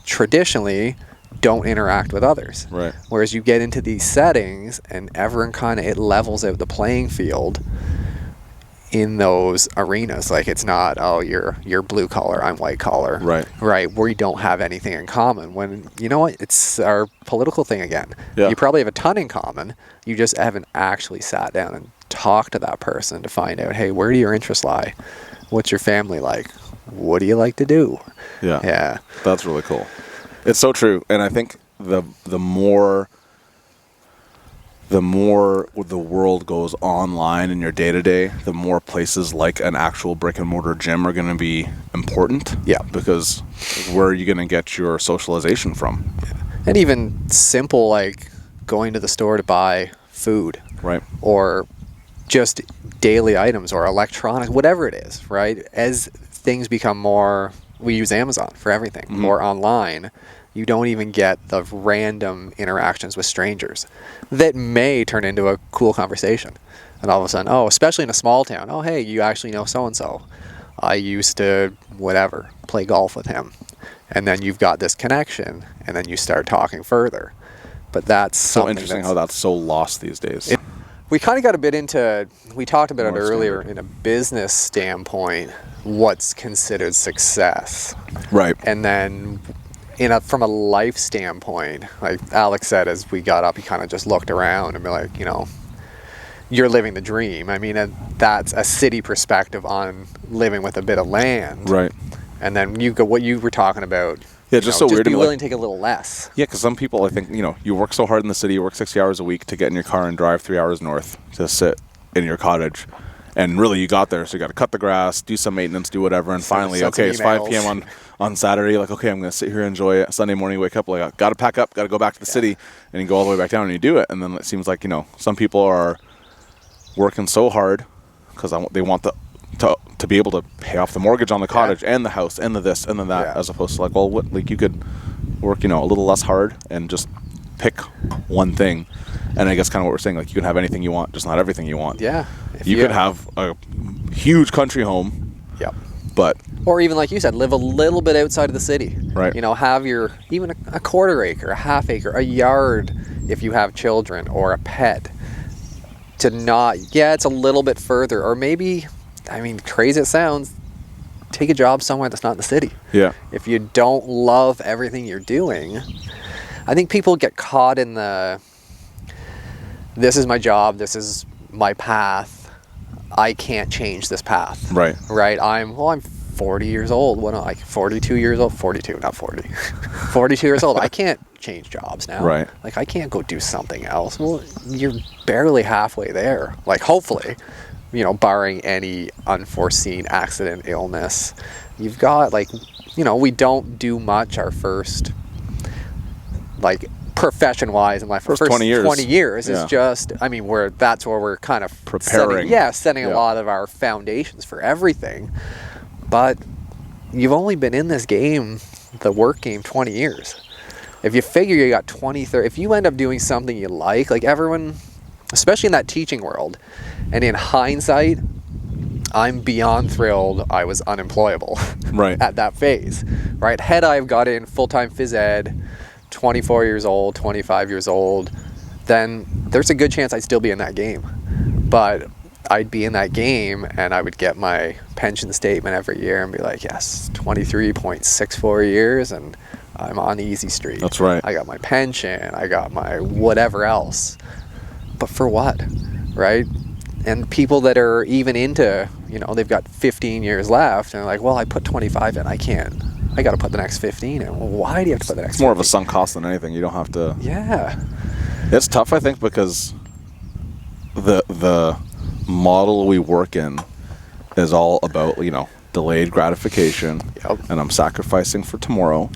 traditionally don't interact with others. Right. Whereas you get into these settings and everyone it levels out the playing field in those arenas. It's not, you're blue collar, I'm white collar. Right. Right. Where you don't have anything in common. When, you know what, it's our political thing again. Yeah. You probably have a ton in common. You just haven't actually sat down and talked to that person to find out, hey, where do your interests lie? What's your family like? What do you like to do? Yeah. That's really cool. It's so true. And I think the more the world goes online in your day-to-day, the more places like an actual brick-and-mortar gym are going to be important. Yeah. Because where are you going to get your socialization from? And even simple, going to the store to buy food. Right. Or just daily items or electronics, whatever it is, right? As things become more, we use Amazon for everything, more online, you don't even get the random interactions with strangers that may turn into a cool conversation. And all of a sudden, especially in a small town, hey, you actually know so-and-so. I used to, play golf with him. And then you've got this connection, and then you start talking further. But that's so interesting how that's so lost these days. We kind of got a bit into, we talked about it earlier in a business standpoint, what's considered success. Right. And then from a life standpoint, like Alex said, as we got up, he kind of just looked around and be like, you're living the dream. That's a city perspective on living with a bit of land. Right. And then you go, what you were talking about. Yeah, just so weird. Be willing to take a little less. Yeah, because some people, I think, you work so hard in the city, you work 60 hours a week to get in your car and drive 3 hours north to sit in your cottage. And really, you got there, so you got to cut the grass, do some maintenance, do whatever, and finally, it's 5 p.m. on Saturday. You're like, okay, I'm going to sit here and enjoy it. Sunday morning, you wake up, got to pack up, got to go back to the city, and you go all the way back down and you do it. And then it seems like, some people are working so hard because they want to be able to pay off the mortgage on the cottage and the house and the this and the that, as opposed to you could work, a little less hard and just pick one thing. And I guess kind of what we're saying, you can have anything you want, just not everything you want. Yeah. You could have a huge country home. Yep. But or even like you said, live a little bit outside of the city. Right. You know, have your even a quarter acre, a half acre, a yard if you have children or a pet. To not, it's a little bit further, or maybe, I mean, crazy it sounds, take a job somewhere that's not in the city. yeah, If you don't love everything you're doing, I think people get caught in this is my job, this is my path, I can't change this path. right. Right? I'm 40 years old. What am I? 42 years old? 42, not 40. 42 years old. I can't change jobs now. Right. Like, I can't go do something else. Well, you're barely halfway there. Like, hopefully, you know, barring any unforeseen accident, illness. You've got, like, you know, we don't do much our first, like, profession-wise in life. First 20 years. 20 years is Yeah. just, I mean, that's where we're kind of Preparing. setting a Yeah. lot of our foundations for everything. But you've only been in this game, the work game, 20 years. If you figure you got 20, 30, if you end up doing something you like everyone, especially in that teaching world, and in hindsight, I'm beyond thrilled I was unemployable Right. at that phase, right? Had I got in full-time phys ed, 24 years old, 25 years old, then there's a good chance I'd still be in that game. But I'd be in that game and I would get my pension statement every year and be like, yes, 23.64 years and I'm on easy street. That's right. I got my pension, I got my whatever else. But for what, right? And people that are even into, you know, they've got 15 years left and they're like, well, I put 25 in, I got to put the next 15 in. Well, why do you have to put the next 15? It's more of a sunk cost than anything. You don't have to. Yeah. It's tough, I think, because the model we work in is all about, you know, delayed gratification. Yep. And I'm sacrificing for tomorrow.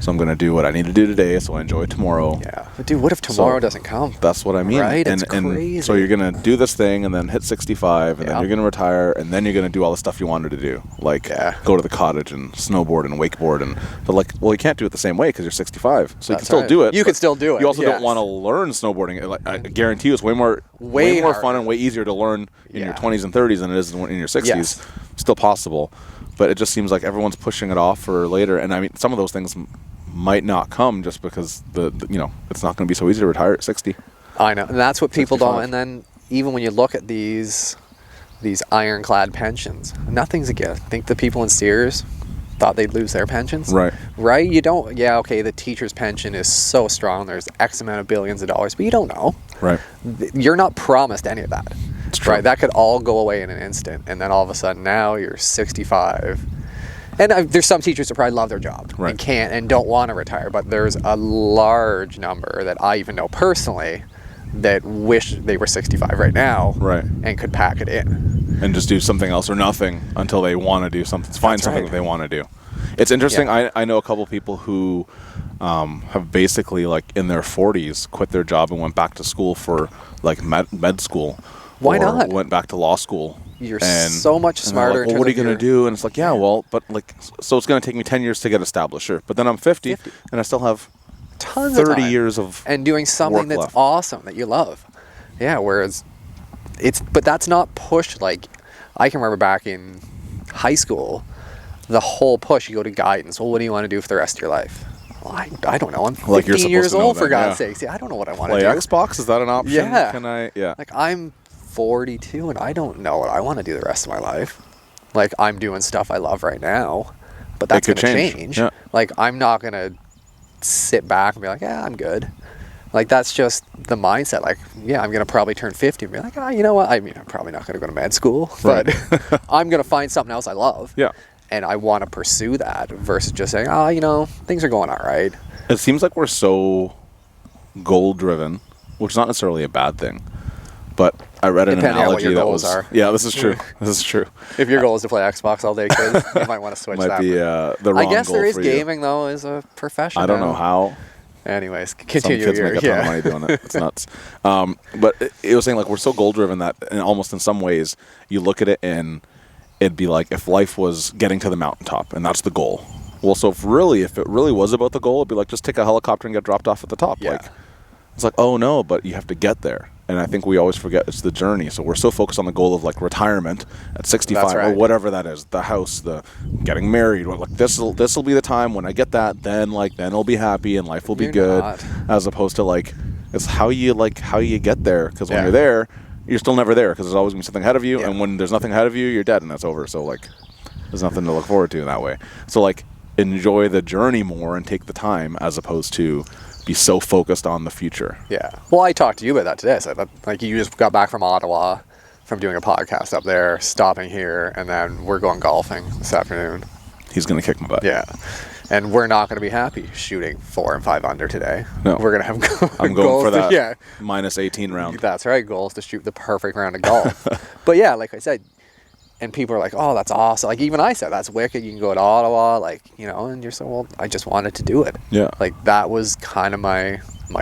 So I'm going to do what I need to do today so I enjoy tomorrow. Yeah. But dude, what if tomorrow doesn't come? That's what I mean. Right? And, It's crazy. so you're going to do this thing and then hit 65 and then Yeah. you're going to retire and then you're going to do all the stuff you wanted to do. Like go to the cottage and snowboard and wakeboard. But like, well, you can't do it the same way because you're 65. So you can That's still right. do it. You but can still do it, You also yes. don't want to learn snowboarding. Like, I guarantee you it's way more harder. fun and way easier to learn in your Yeah. 20s and 30s than it is in your 60s. Yes. Still possible. But it just seems like everyone's pushing it off for later. And I mean, some of those things might not come just because the you know, it's not going to be so easy to retire at 60. I know, and that's what people 65. don't. And then even when you look at these ironclad pensions, nothing's a gift. I think the people in Sears thought they'd lose their pensions. Right? You don't. Yeah, okay. The teacher's pension is so strong. There's X amount of billions of dollars, but you don't know. Right. You're not promised any of that. It's true. Right? That could all go away in an instant, and then all of a sudden now you're 65. And there's some teachers that probably love their job Right. and can't and don't want to retire, but there's a large number that I even know personally that wish they were 65 right now, Right. and could pack it in. And just do something else or nothing until they want to do something. Find That's something right. that they want to do. It's interesting. Yeah. I know a couple people who have basically, like, in their 40s quit their job and went back to school for, like, med school. Why or not? Went back to law school. You're and, so much and they're smarter. like, in well, what are you terms going of to do? And it's like, yeah, well, but, like, so it's going to take me 10 years to get established, sure. But then I'm 50. And I still have tons 30 of time. years of and doing something work that's left. awesome that you love. Yeah, whereas but that's not pushed. Like, I can remember back in high school, the whole push, you go to guidance. Well, what do you want to do for the rest of your life? Well, I don't know. I'm 15 Like, you're supposed years to know old, for that, God's yeah. sakes. Yeah, I don't know what I want to Play do. Xbox? Is that an option? Yeah. Can I? Yeah. Like, I'm 42 and I don't know what I want to do the rest of my life. Like, I'm doing stuff I love right now, but that's going could to change. change. Yeah. Like, I'm not going to sit back and be like, yeah, I'm good. Like, that's just the mindset. Like, yeah, I'm going to probably turn 50 and be like, you know what? I mean, I'm probably not going to go to med school, but I'm going to find something else I love. Yeah. And I want to pursue that versus just saying, you know, things are going all right. It seems like we're so goal-driven, which is not necessarily a bad thing. But I read an Depending on what analogy your that goals was. are. Yeah, this is true. This is true. If your goal is to play Xbox all day, kids, you might want to switch Might that. be the wrong I guess goal there is for you. gaming, though, as a profession. I don't now. know how. Anyways, Some continue kids your make a ton of money doing it. It's nuts. But it was saying, like, we're so goal-driven that, and almost in some ways, you look at it and it'd be like if life was getting to the mountaintop, and that's the goal. Well, so if it really was about the goal, it'd be like, just take a helicopter and get dropped off at the top. Yeah. Like, it's like, oh no, but you have to get there. And I think we always forget it's the journey. So we're so focused on the goal of like retirement at 65 That's right. or whatever that is, the house, the getting married. Like this will be the time when I get that. Then I'll be happy and life will be You're good. not. As opposed to like it's how you get there. Because when Yeah. you're there, you're still never there because there's always gonna be something ahead of you. Yeah. And when there's nothing ahead of you, you're dead and that's over. So like there's nothing to look forward to in that way. So like enjoy the journey more and take the time as opposed to be so focused on the future. Yeah. Well, I talked to you about that today. So that, like, you just got back from Ottawa from doing a podcast up there, stopping here, and then we're going golfing this afternoon. He's going to kick my butt. Yeah. And we're not going to be happy shooting 4 and 5 under today. No. We're going to have I'm goals going for that yeah. minus 18 round. That's right. Goals to shoot the perfect round of golf. But yeah, like I said, and people are like, oh, that's awesome. Like, even I said, that's wicked. You can go to Ottawa, like, you know, and you're so, well, I just wanted to do it. Yeah. Like, that was kind of my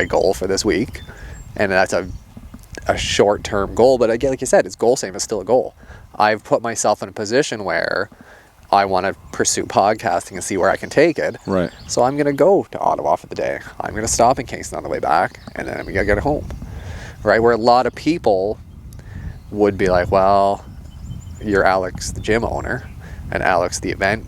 goal for this week. And that's a short-term goal. But again, like you said, it's goal same. It's still a goal. I've put myself in a position where I want to pursue podcasting and see where I can take it. Right. So I'm going to go to Ottawa for the day. I'm going to stop in Kingston on the way back, and then I'm going to get home. Right? Where a lot of people would be like, well, you're Alex, the gym owner, and Alex, the event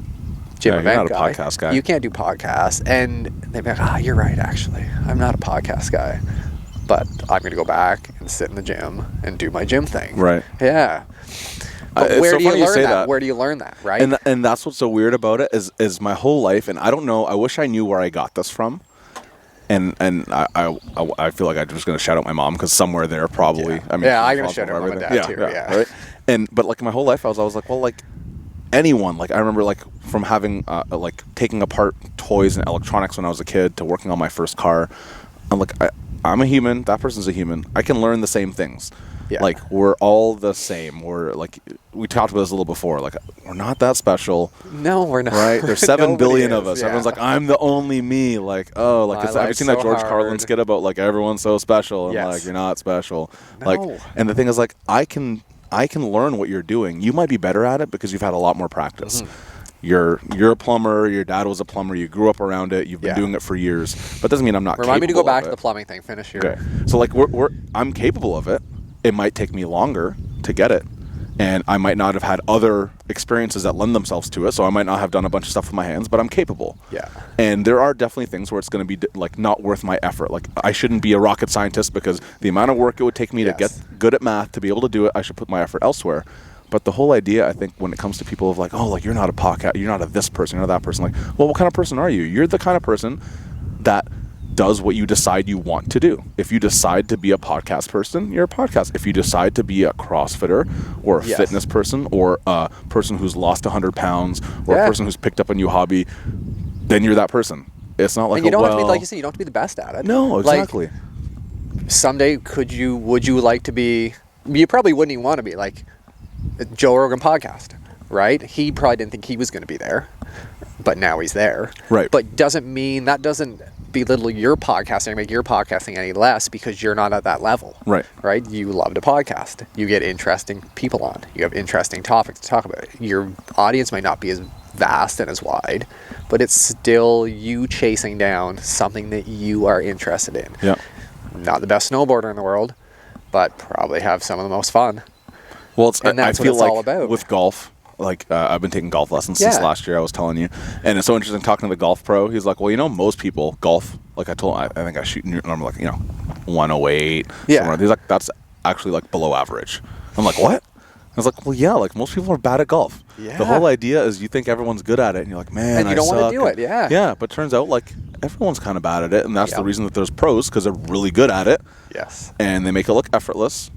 You're event not a podcast guy. You can't do podcasts. And they'd be like, you're right, actually. I'm not a podcast guy. But I'm going to go back and sit in the gym and do my gym thing. Right. Yeah. But It's where so do you funny you learn say that? that. Where do you learn that, right? And that's what's so weird about it is my whole life, and I don't know, I wish I knew where I got this from. And I feel like I'm just going to shout out my mom because somewhere there probably. Yeah. I mean, Yeah, I'm she's gonna shout out responsible mom for and dad everything. too, yeah. Right. But like my whole life, I was like, well, like anyone. Like I remember like from having like taking apart toys and electronics when I was a kid to working on my first car. I'm like I'm a human. That person's a human. I can learn the same things. Yeah. Like we're all the same. We're like we talked about this a little before. Like we're not that special. No, we're not. Right? There's 7 Nobody billion is, of us. yeah. Everyone's like, I'm the only me. Like, oh, like My have you life's seen that so George hard. Carlin skit about like everyone's so special and Yes. like you're not special. No. Like, and the thing is like I can learn what you're doing. You might be better at it because you've had a lot more practice. You're a plumber. Your dad was a plumber. You grew up around it. You've been Yeah. doing it for years. But doesn't mean I'm not. Remind me to go capable back of to it. the plumbing thing. Finish your. Okay. So like I'm capable of it. It might take me longer to get it. And I might not have had other experiences that lend themselves to it. So I might not have done a bunch of stuff with my hands, but I'm capable. Yeah. And there are definitely things where it's going to be like not worth my effort. Like I shouldn't be a rocket scientist because the amount of work it would take me to Yes. get good at math, to be able to do it, I should put my effort elsewhere. But the whole idea, I think, when it comes to people of like, oh, like you're not a podcast, you're not a this person, you're not that person. Like, well, what kind of person are you? You're the kind of person that does what you decide you want to do. If you decide to be a podcast person, you're a podcast. If you decide to be a CrossFitter or a Yes. fitness person or a person who's lost 100 pounds or a person who's picked up a new hobby, then you're that person. It's not like And you don't have to be, like you said, you don't have to be the best at it. No, Like, exactly. someday, would you like to be? You probably wouldn't even want to be like a Joe Rogan podcast, right? He probably didn't think he was going to be there, but now he's there. Right. But doesn't belittle your podcasting or make your podcasting any less because you're not at that level. Right. Right? You love to podcast. You get interesting people on. You have interesting topics to talk about. Your audience might not be as vast and as wide, but it's still you chasing down something that you are interested in. Yeah. Not the best snowboarder in the world, but probably have some of the most fun. Well, And that's I what feel it's like all about. with golf, like I've been taking golf lessons since Yeah. last year. I was telling you, and it's so interesting talking to the golf pro. He's like, well, you know, most people golf. Like I told him, I think I shoot normally like 108. Yeah. somewhere. He's like, that's actually like below average. I'm like, what? I was like, well, yeah, like most people are bad at golf. Yeah. The whole idea is you think everyone's good at it, and you're like, man, And you don't want wanna to do it, yeah. Yeah, but turns out like everyone's kind of bad at it, and that's the Yep. reason that there's pros because they're really good at it. Yes. And they make it look effortless.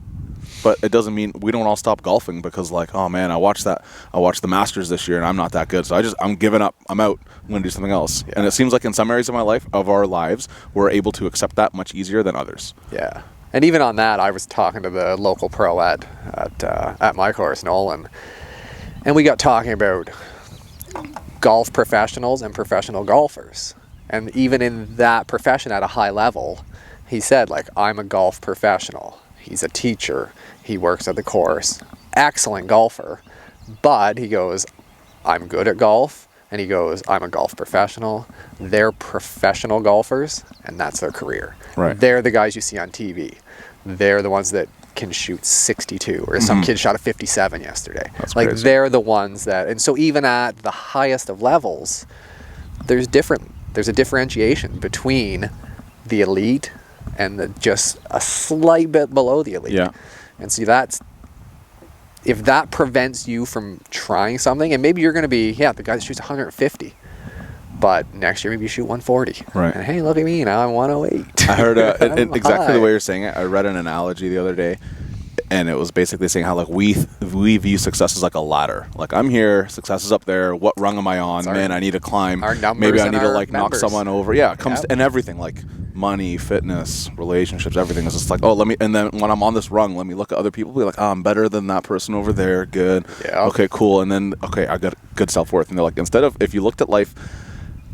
But it doesn't mean we don't all stop golfing because like, oh man, I watched the Masters this year and I'm not that good. So I'm giving up. I'm out. I'm going to do something else. Yeah. And it seems like in some areas of my life, of our lives, we're able to accept that much easier than others. Yeah. And even on that, I was talking to the local pro at my course, Nolan, and we got talking about golf professionals and professional golfers. And even in that profession at a high level, he said, like, I'm a golf professional. He's a teacher. He works at the course. Excellent golfer. But he goes, I'm good at golf. And he goes, I'm a golf professional. They're professional golfers, and that's their career. Right. They're the guys you see on TV. they're the ones that can shoot 62, or some kid shot a 57 yesterday. That's like crazy. they're the ones that, and so even at the highest of levels, there's a differentiation between the elite and just a slight bit below the elite. Yeah. And so if that prevents you from trying something, and maybe you're going to be, the guy that shoots 150, but next year maybe you shoot 140. Right. And hey, look at me, now I'm 108. I heard I'm exactly the high. way you're saying it. I read an analogy the other day, and it was basically saying how like we view success as like a ladder. Like I'm here, success is up there. What rung am I on? Man, I need to climb. our numbers Maybe I and need to our like knock members. someone over. Yeah, it comes Yep. and everything like money, fitness, relationships, everything is just like, oh, let me. And then when I'm on this rung, let me look at other people. Be like, oh, I'm better than that person over there. Good. Yeah. Okay, cool. And then I got good self-worth. And they're like, instead of if you looked at life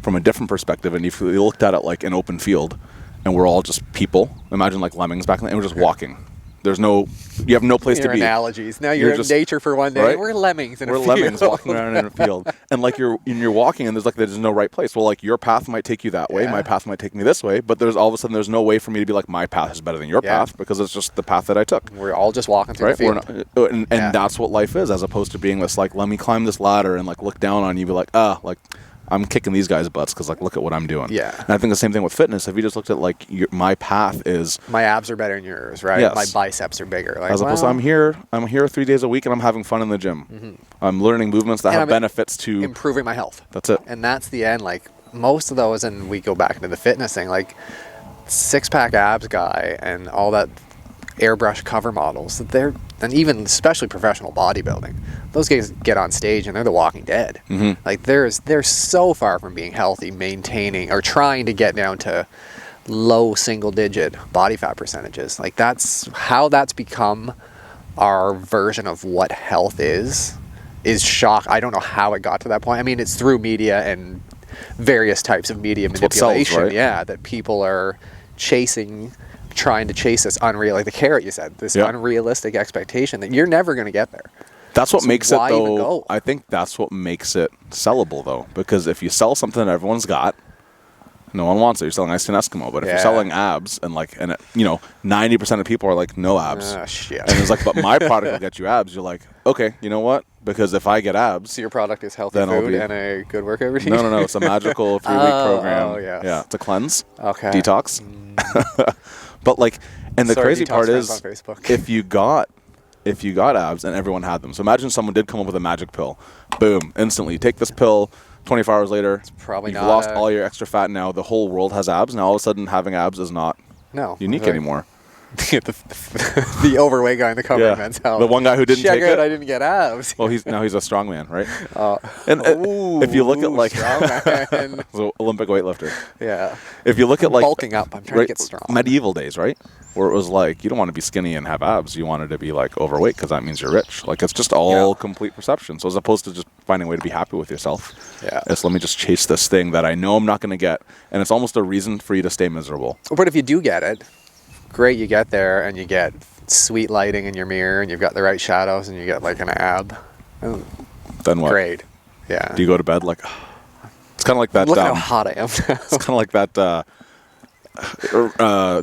from a different perspective, and if you looked at it like an open field, and we're all just people. Imagine like lemmings back then, and we're just walking. You have no place Your to be. analogies. Now you're in just- nature for one day. right? We're lemmings in a We're field. lemmings walking around in a field, and like you're walking, and there's no right place. Well, like your path might take you that way, Yeah. my path might take me this way, but there's all of a sudden there's no way for me to be like my path is better than your Yeah. path because it's just the path that I took. We're all just walking through Right, the field. and Yeah. that's what life is, as opposed to being this like, let me climb this ladder and like look down on you, be like, like I'm kicking these guys' butts because like look at what I'm doing. Yeah. And I think the same thing with fitness. If you just looked at like my path is, My abs are better than yours, right? Yes. My biceps are bigger. Like, as opposed to well, I'm here 3 days a week and I'm having fun in the gym. I'm learning movements that And have I'm benefits to. improving my health. That's it. And that's the end. Like most of those, and we go back into the fitness thing, like 6-pack abs guy and all that airbrush cover models, and even especially professional bodybuilding, those guys get on stage and they're the Walking Dead. Like they're so far from being healthy, maintaining or trying to get down to low single-digit body fat percentages. Like that's become our version of what health is shock. I don't know how it got to that point. I mean, it's through media and various types of media what sells, manipulation. right? Yeah, that people are trying to chase this unreal, like the carrot you said, this Yeah. unrealistic expectation that you're never going to get there. That's what So makes it why even though. go? I think that's what makes it sellable though, because if you sell something that everyone's got, no one wants it. You're selling ice cream Eskimo, but if you're Yeah. selling abs and 90% of people are like no abs, Shit. and it's like, but my product will get you abs. You're like, okay, you know what? Because if I get abs, So your product is healthy Then I'll food be- and a good workout routine? no, it's a magical 3-week program. Oh, yes. Yeah, it's a cleanse, Okay. detox. But like, and the Sorry, crazy detox part friends is, on Facebook. if you got abs and everyone had them. So imagine someone did come up with a magic pill. Boom, instantly. You take this pill, 24 hours later, probably you've not lost a- all your extra fat. Now the whole world has abs. Now all of a sudden having abs is not No. unique Like, anymore. the overweight guy in the cover of Men's Health. The one guy who didn't Check take out, it. I didn't get abs. Well, he's a strong man, right? Ooh, if you look at like strong man. so Olympic weightlifter. Yeah. If you look at like Bulking up. I'm trying to get strong. medieval days, right? Where it was like you don't want to be skinny and have abs. You wanted to be like overweight because that means you're rich. Like it's just all complete perception. So as opposed to just finding a way to be happy with yourself, it's let me just chase this thing that I know I'm not going to get, and it's almost a reason for you to stay miserable. But if you do get it, great, you get there and you get sweet lighting in your mirror and you've got the right shadows and you get like an ab. Then what? Great. Yeah. Do you go to bed like? It's kind of like that. Look how hot I am now. It's kind of like that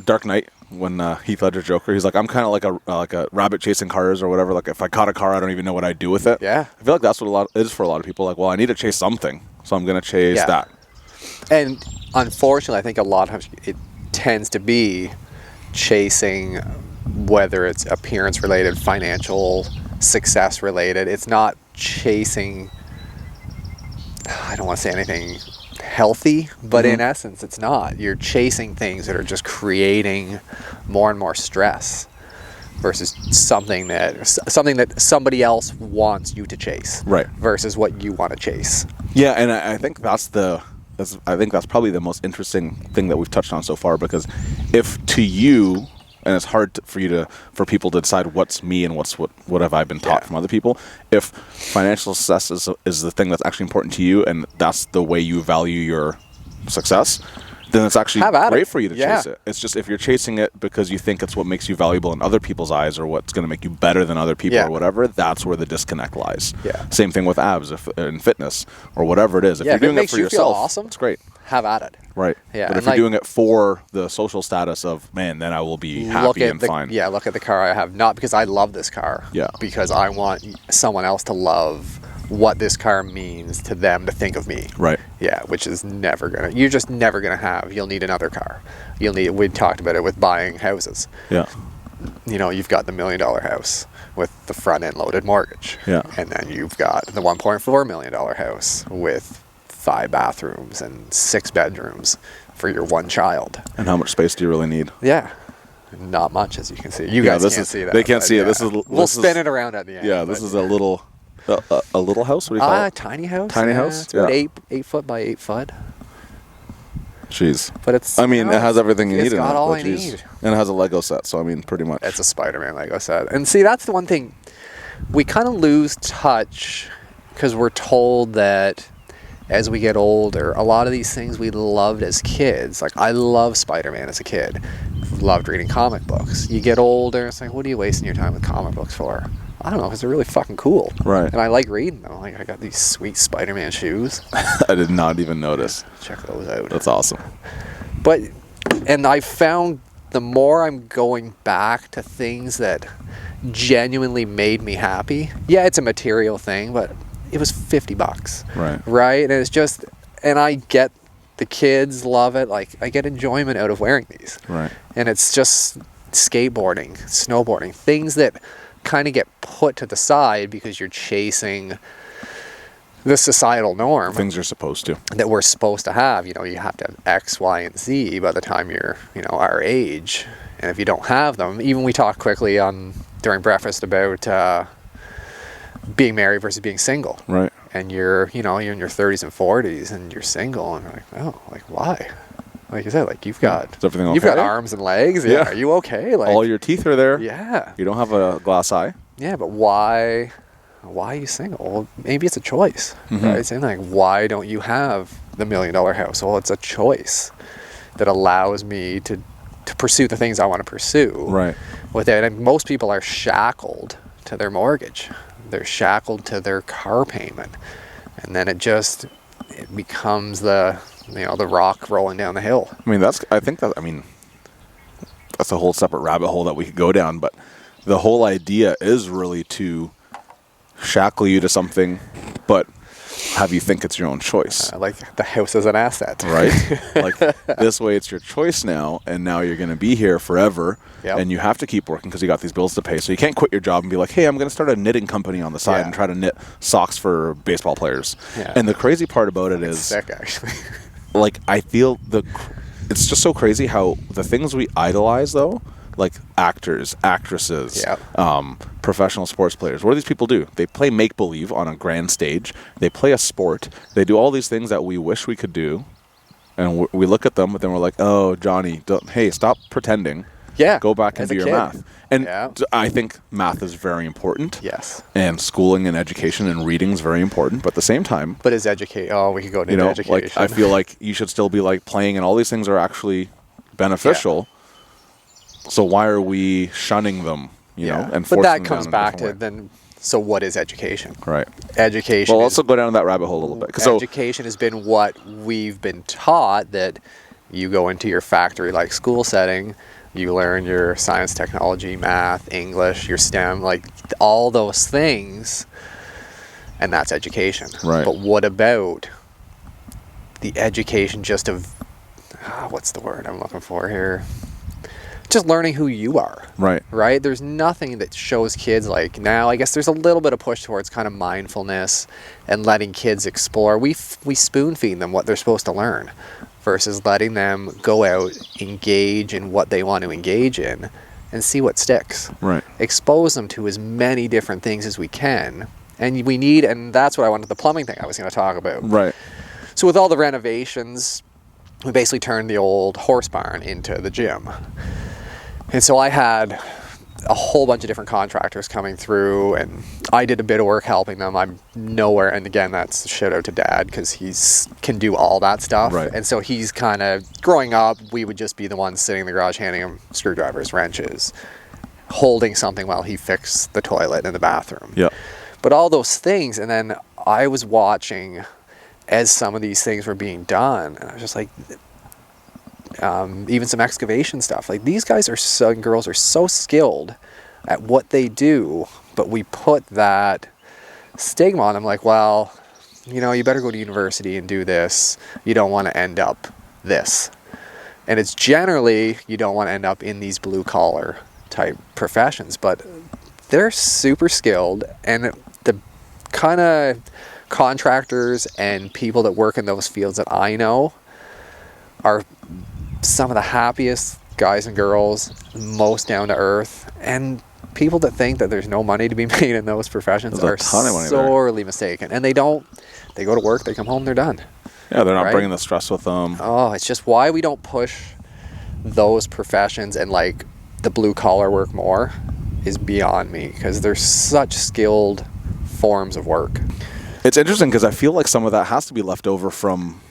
Dark Knight when Heath Ledger Joker. He's like, I'm kind of like a rabbit chasing cars or whatever. Like if I caught a car, I don't even know what I'd do with it. Yeah. I feel like that's what it is for a lot of people. Like, well, I need to chase something, so I'm going to chase Yeah. that. And unfortunately, I think a lot of times it tends to be chasing, whether it's appearance related, financial success related. It's not chasing, I don't want to say anything healthy, but in essence, it's not. You're chasing things that are just creating more and more stress versus something that somebody else wants you to chase, Right. versus what you want to chase. Yeah, and I think that's probably the most interesting thing that we've touched on so far, because if to you, and it's hard for people to decide what's me and what have I been taught from other people. If financial success is the thing that's actually important to you, and that's the way you value your success, then it's actually Have at great it. for you to Yeah. chase it. It's just if you're chasing it because you think it's what makes you valuable in other people's eyes or what's going to make you better than other people Yeah. or whatever, that's where the disconnect lies. Yeah. Same thing with abs in fitness or whatever it is. If Yeah, you're if it doing it makes for you feel yourself, awesome, it's great. have at it. Right. Yeah, But and if you're like- doing it for the social status of, man, then I will be happy and fine. Yeah, look at the car I have. Not because I love this car. Yeah. Because I want someone else to love what this car means to them to think of me. Right. Yeah, which is you're just never gonna have. You'll need another car. We talked about it with buying houses. Yeah. You know, you've got the $1 million house with the front end loaded mortgage. Yeah. And then you've got the $1.4 million house with 5 bathrooms and 6 bedrooms for your one child. And how much space do you really need? Yeah. Not much, as you can see. You guys can't see that. They can't but see it. Yeah. We'll spin it around at the end. Yeah, this is a little house. What do you call it? Tiny house. Tiny yeah. house? It's about Yeah. 8 foot by 8 foot. Jeez. But it's. I mean, it has everything you need It's in got it. all but I geez. need. And it has a Lego set, so I mean, pretty much. It's a Spider-Man Lego set. And see, that's the one thing we kind of lose touch because we're told that as we get older, a lot of these things we loved as kids. Like, I loved Spider-Man as a kid. Loved reading comic books. You get older, it's like, what are you wasting your time with comic books for? I don't know, because they're really fucking cool. Right. And I like reading them. Like, I got these sweet Spider-Man shoes. I did not even notice. Check those out. That's awesome. But, and I found the more I'm going back to things that genuinely made me happy. Yeah, it's a material thing, but it was $50. Right. Right? And it's just, and I get the kids love it. Like, I get enjoyment out of wearing these. Right. And it's just skateboarding, snowboarding, things that kind of get put to the side because you're chasing the societal norm Things you're supposed to. that we're supposed to have. You know, you have to have X, Y, and Z by the time you're, our age. And if you don't have them, even we talked quickly during breakfast about being married versus being single. Right. And you're in your 30s and 40s and you're single and you're like, oh, like why? Like you said, like you've got Is everything you've got okay? arms and legs. Yeah. Are you okay? Like All your teeth are there. yeah. You don't have a glass eye. Yeah, but why are you single? Well, maybe it's a choice, right? Saying like, why don't you have the $1 million house? Well, it's a choice that allows me to pursue the things I want to pursue. Right. Without, and most people are shackled to their mortgage. They're shackled to their car payment, and then it becomes the rock rolling down the hill. I mean, that's a whole separate rabbit hole that we could go down, but the whole idea is really to shackle you to something, but have you think it's your own choice. Like the house is an asset. Right? Like, this way it's your choice now, and now you're going to be here forever, Yep. and you have to keep working because you got these bills to pay. So you can't quit your job and be like, hey, I'm going to start a knitting company on the side Yeah. and try to knit socks for baseball players. Yeah. And the crazy part about it It's is, sick, actually. like, I feel it's just so crazy how the things we idolize, though, like actors, actresses, Yep. professional sports players. What do these people do? They play make-believe on a grand stage. They play a sport. They do all these things that we wish we could do. And we look at them, but then we're like, oh, Johnny, hey, stop pretending. Yeah. Go back and as do a your kid. math. And Yeah. I think math is very important. Yes. And schooling and education and reading is very important. But at the same time, But is we could go into education. like, I feel like you should still be like playing, and all these things are actually beneficial. So why are we shunning them, you know, and but forcing that them comes down a back to different way? then, so what is education? Right. Education Well, is, let's go down that rabbit hole a little bit. So, education has been what we've been taught, that you go into your factory-like school setting, you learn your science, technology, math, English, your STEM, like all those things, and that's education. Right. But what about the education just of, what's the word I'm looking for here? Just learning who you are. right. Right? There's nothing that shows kids, like now, I guess there's a little bit of push towards kind of mindfulness and letting kids explore. We spoon feed them what they're supposed to learn versus letting them go out, engage in what they want to engage in, and see what sticks. Right. Expose them to as many different things as we can. And that's what I wanted, the plumbing thing I was going to talk about. Right. So with all the renovations, we basically turned the old horse barn into the gym. And so I had a whole bunch of different contractors coming through, and I did a bit of work helping them. I'm nowhere, and again, that's a shout out to Dad, because he's can do all that stuff. Right. And so he's kind of, growing up, we would just be the ones sitting in the garage handing him screwdrivers, wrenches, holding something while he fixed the toilet in the bathroom. Yeah. But all those things, and then I was watching as some of these things were being done, and I was just like, even some excavation stuff. Like these guys and girls are so skilled at what they do, but we put that stigma on them like, well, you better go to university and do this. You don't want to end up this. And it's generally, you don't want to end up in these blue collar type professions, but they're super skilled, and the kind of contractors and people that work in those fields that I know are some of the happiest guys and girls, most down to earth, and people that think that there's no money to be made in those professions are sorely mistaken. And they go to work, they come home, they're done. Yeah, they're not bringing the stress with them. Oh, it's just why we don't push those professions and like the blue collar work more is beyond me, because they're such skilled forms of work. It's interesting because I feel like some of that has to be left over from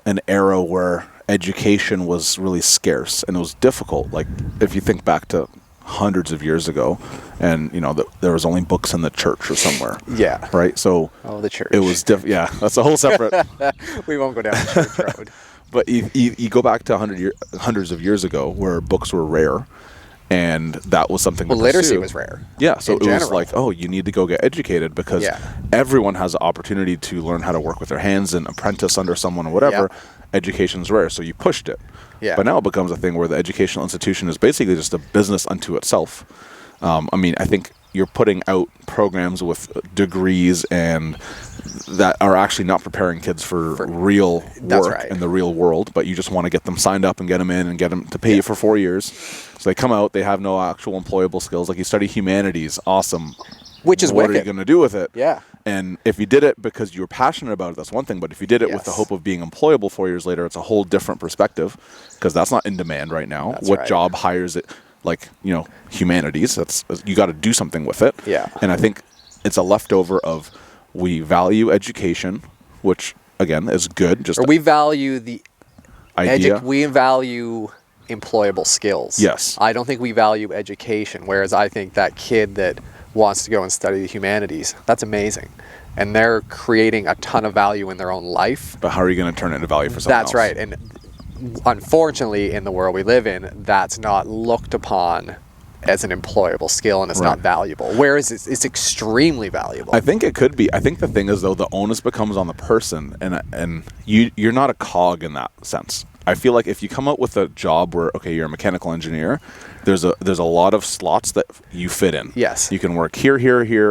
an era where education was really scarce and it was difficult. Like if you think back to hundreds of years ago, and there was only books in the church or somewhere. Yeah. Right. So the church. It was yeah. That's a whole separate. We won't go down the church road. But you go back to hundreds of years ago where books were rare, and that was something. Well, literacy was rare. Yeah. So it was like, you need to go get educated because everyone has the opportunity to learn how to work with their hands and apprentice under someone or whatever. Yeah. Education's rare, so you pushed it. Yeah. But now it becomes a thing where the educational institution is basically just a business unto itself. I think you're putting out programs with degrees and that are actually not preparing kids for real work in the real world, but you just want to get them signed up and get them in and get them to pay you for 4 years. So they come out, they have no actual employable skills. Like you study humanities, awesome. Which is what wicked. are you going to do with it? Yeah. And if you did it because you were passionate about it, that's one thing. But if you did it with the hope of being employable 4 years later, it's a whole different perspective, because that's not in demand right now. What job hires it? Like, humanities, you got to do something with it. Yeah. And I think it's a leftover of we value education, which again is good. We value the idea. We value employable skills. Yes. I don't think we value education, whereas I think that kid that wants to go and study the humanities, that's amazing. And they're creating a ton of value in their own life. But how are you going to turn it into value for someone else? That's right. And unfortunately, in the world we live in, that's not looked upon as an employable skill, and it's not valuable. Whereas it's extremely valuable. I think it could be. I think the thing is, though, the onus becomes on the person, and you're not a cog in that sense. I feel like if you come out with a job where, you're a mechanical engineer, there's a lot of slots that you fit in. Yes. You can work here,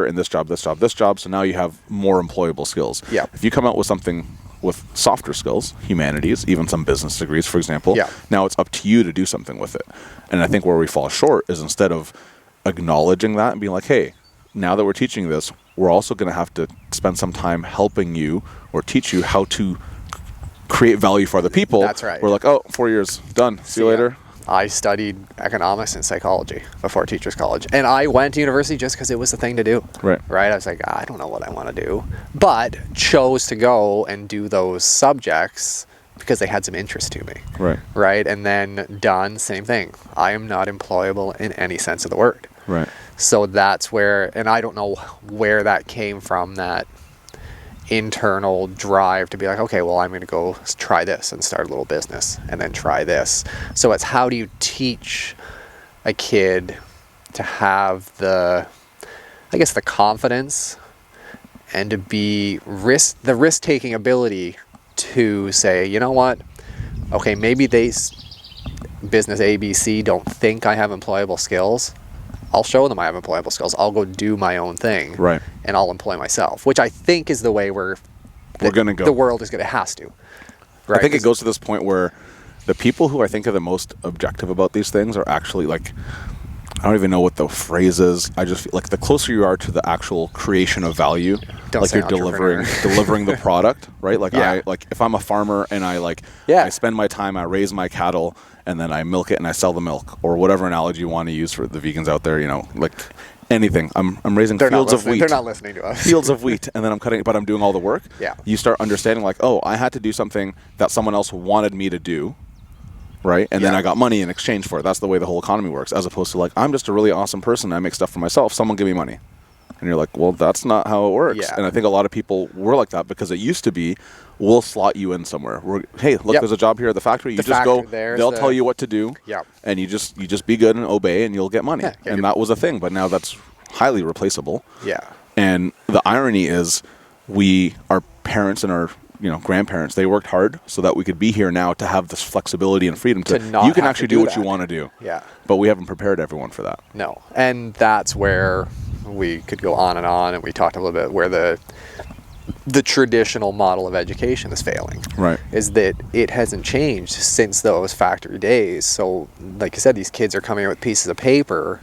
in this job, this job. So now you have more employable skills. Yeah. If you come out with something with softer skills, humanities, even some business degrees, for example, now it's up to you to do something with it. And I think where we fall short is, instead of acknowledging that and being like, hey, now that we're teaching this, we're also going to have to spend some time helping you or teach you how to create value for other people. That's right. We're like, 4 years, done. See you later. I studied economics and psychology before teachers college, and I went to university just because it was the thing to do. Right. I was like, I don't know what I want to do, but chose to go and do those subjects because they had some interest to me. Right. And then done, same thing. I am not employable in any sense of the word. Right. So that's where, and I don't know where that came from, that internal drive to be like, okay, well, I'm going to go try this and start a little business and then try this. So it's, how do you teach a kid to have the confidence and to be the risk-taking ability to say, you know what, okay, maybe business ABC don't think I have employable skills. I'll show them I have employable skills. I'll go do my own thing. Right. And I'll employ myself, which I think is the way we're going to go. The world has to. Right? I think it goes to this point where the people who I think are the most objective about these things are actually like, I don't even know what the phrase is. I just feel like the closer you are to the actual creation of value, like you're delivering the product, right? Like if I'm a farmer and I spend my time, I raise my cattle, and then I milk it and I sell the milk, or whatever analogy you want to use for the vegans out there, like anything. I'm raising fields of wheat. They're not listening to us. Fields of wheat, and then I'm cutting it, but I'm doing all the work. Yeah. You start understanding like, I had to do something that someone else wanted me to do. Right. And then I got money in exchange for it. That's the way the whole economy works, as opposed to like, I'm just a really awesome person. I make stuff for myself. Someone give me money. And you're like, well, that's not how it works. Yeah. And I think a lot of people were like that because it used to be, we'll slot you in somewhere. Hey, look, Yep. there's a job here at the factory. You The just go, factory, there's they'll the- tell you what to do. Yep. And you just be good and obey and you'll get money. Yeah, get and your- that was a thing. But now that's highly replaceable. Yeah. And the irony is our parents and our grandparents, they worked hard so that we could be here now to have this flexibility and freedom To not you can have actually to do do what you that. want to do. Yeah. But we haven't prepared everyone for that. No. And that's where we could go on, and we talked a little bit where the traditional model of education is failing. Right. Is that it hasn't changed since those factory days. So, like you said, these kids are coming out with pieces of paper,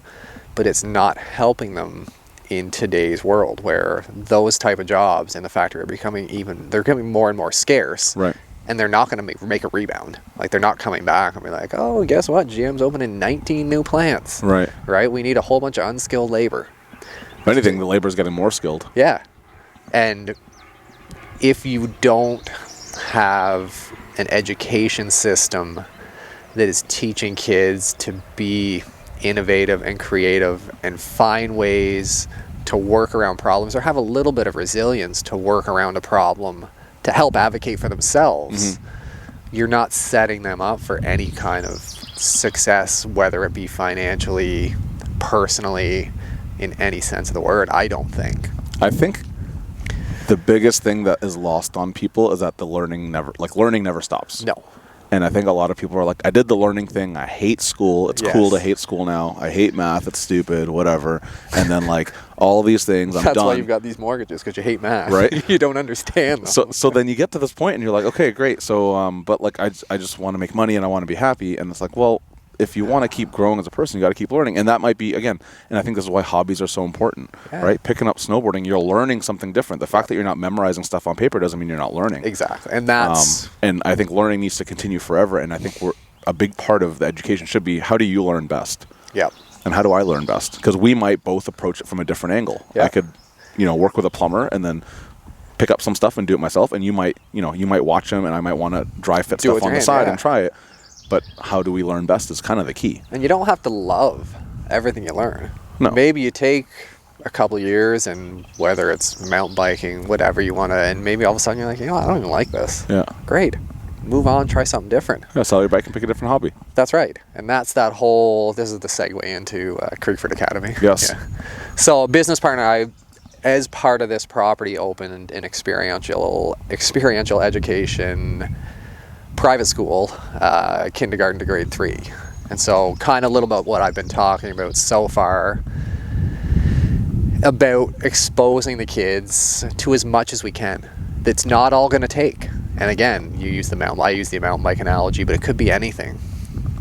but it's not helping them in today's world where those type of jobs in the factory are becoming more and more scarce. Right. And they're not going to make a rebound. Like, they're not coming back and be like, oh, guess what? GM's opening 19 new plants. Right. Right? We need a whole bunch of unskilled labor. If anything, the labor's getting more skilled. Yeah. And if you don't have an education system that is teaching kids to be innovative and creative and find ways to work around problems or have a little bit of resilience to work around a problem to help advocate for themselves, you're not setting them up for any kind of success, whether it be financially, personally, in any sense of the word, I don't think. I think the biggest thing that is lost on people is that learning never stops. No. And I think a lot of people are like, I did the learning thing. I hate school. It's cool to hate school now. I hate math. It's stupid, whatever. And then like all these things, I'm That's done. why you've got these mortgages, because you hate math. Right. You don't understand them. So then you get to this point and you're like, okay, great. So, but like, I just want to make money and I want to be happy. And it's like, well, if you want to keep growing as a person, you got to keep learning. And that might be, again, and I think this is why hobbies are so important, right? Picking up snowboarding, you're learning something different. The fact that you're not memorizing stuff on paper doesn't mean you're not learning. Exactly. And that's... and I think learning needs to continue forever. And I think a big part of the education should be, how do you learn best? Yep. And how do I learn best? Because we might both approach it from a different angle. Yeah. I could, work with a plumber and then pick up some stuff and do it myself. And you might watch him and I might want to dry fit Do it stuff with on your the hand, side yeah. and try it. But how do we learn best is kind of the key. And you don't have to love everything you learn. No. Maybe you take a couple of years, and whether it's mountain biking, whatever you want to, and maybe all of a sudden you're like, I don't even like this. Yeah. Great. Move on, try something different. Yeah, sell your bike and pick a different hobby. That's right. And that's this is the segue into Creekford Academy. Yes. Yeah. So a business partner, as part of this property, opened an experiential education private school, kindergarten to grade 3. And so kind of a little about what I've been talking about so far, about exposing the kids to as much as we can. That's not all going to take. And again, I use the mountain bike analogy, but it could be anything.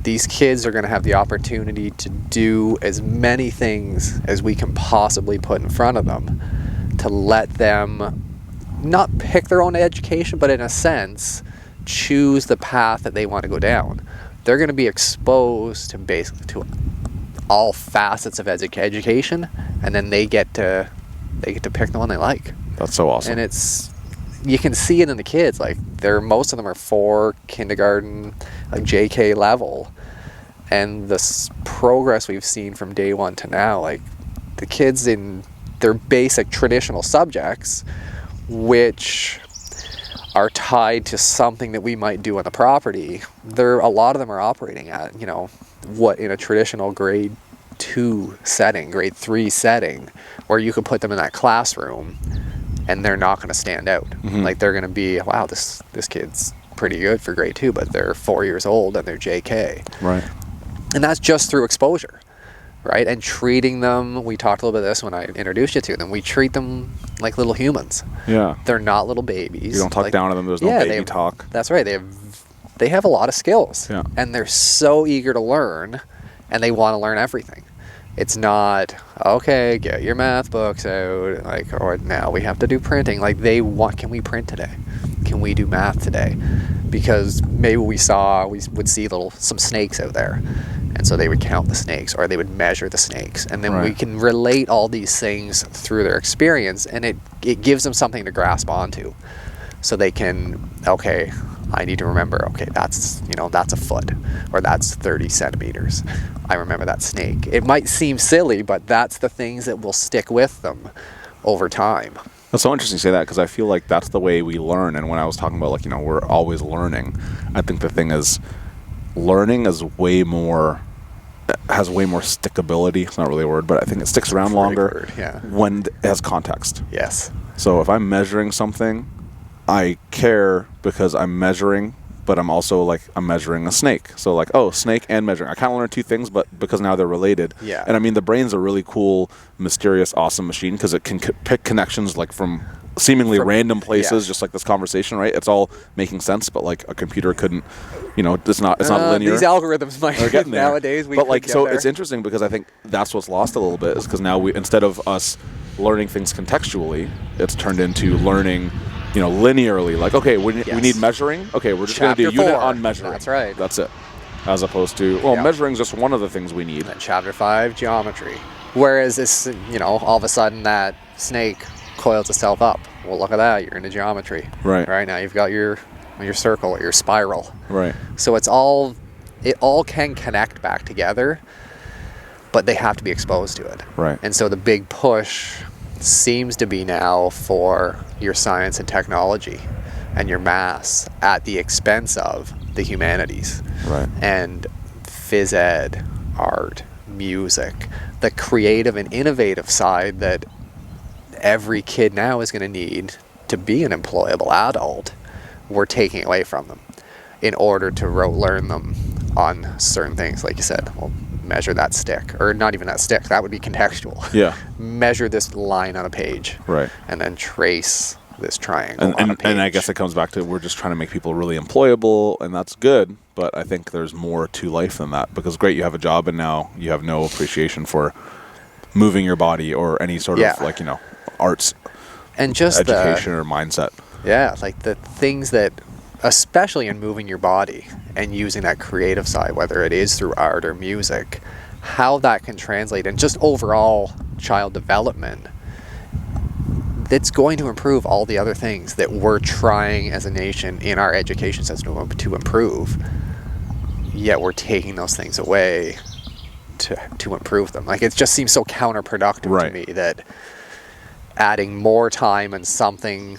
These kids are going to have the opportunity to do as many things as we can possibly put in front of them, to let them not pick their own education, but in a sense, choose the path that they want to go down. They're going to be exposed to basically to all facets of education, and then they get to pick the one they like. That's so awesome. And you can see it in the kids. Like most of them are 4 kindergarten, like JK level, and the progress we've seen from day one to now, like the kids in their basic traditional subjects, which are tied to something that we might do on the property, a lot of them are operating at, what in a traditional grade 2 setting, grade 3 setting, where you could put them in that classroom and they're not going to stand out. Mm-hmm. Like they're going to be, wow, this kid's pretty good for grade 2, but they're 4 years old and they're JK. Right. And that's just through exposure, right? And treating them, we talked a little bit of this when I introduced you to them, we treat them like little humans. Yeah. They're not little babies. You don't talk down to them. There's no baby talk. That's right. They have a lot of skills. Yeah. And they're so eager to learn, and they want to learn everything. It's not, okay, get your math books out, or now we have to do printing. Like can we print today? Can we do math today? Because maybe we would see some snakes out there. And so they would count the snakes, or they would measure the snakes. And then we can relate all these things through their experience, and it gives them something to grasp onto. So they can, okay, I need to remember, okay, that's a foot, or that's 30 centimeters. I remember that snake. It might seem silly, but that's the things that will stick with them over time. That's so interesting you say that, because I feel like that's the way we learn. And when I was talking about, like, we're always learning, I think the thing is, learning is has way more stickability. It's not really a word, but I think it sticks around longer when it has context. Yes. So if I'm measuring something, I care because I'm measuring, but I'm also like, I'm measuring a snake. So like, oh, snake and measuring. I kind of learned two things, but because now they're related. Yeah. And I mean, the brain's a really cool, mysterious, awesome machine, because it can pick connections like from seemingly random places, just like this conversation, right? It's all making sense, but like a computer couldn't, it's not linear. These algorithms might get nowadays. But like, so it's interesting because I think that's what's lost a little bit, is because now instead of us learning things contextually, it's turned into learning, linearly. Like, okay, we need measuring. Okay, we're just going to do Chapter unit 4. on measuring. That's right. That's it. As opposed to, measuring is just one of the things we need. And Chapter 5, geometry. Whereas this, all of a sudden that snake coils itself up. Well, look at that. You're into geometry. Right. Right now you've got your circle or your spiral. Right. So it all can connect back together, but they have to be exposed to it. Right. And so the big push seems to be now for your science and technology and your maths at the expense of the humanities. Right. And phys ed, art, music, the creative and innovative side that every kid now is going to need to be an employable adult, we're taking away from them in order to learn them on certain things. Like you said, well, measure that stick, or not even that stick, that would be contextual. Yeah. Measure this line on a page. Right. And then trace this triangle on a page. And I guess it comes back to, we're just trying to make people really employable, and that's good, but I think there's more to life than that, because great, you have a job and now you have no appreciation for moving your body or any sort of like, arts and just education or mindset. Yeah, like the things that, especially in moving your body and using that creative side, whether it is through art or music, how that can translate and just overall child development, that's going to improve all the other things that we're trying as a nation in our education system to improve. Yet we're taking those things away to improve them. Like, it just seems so counterproductive to me that adding more time and something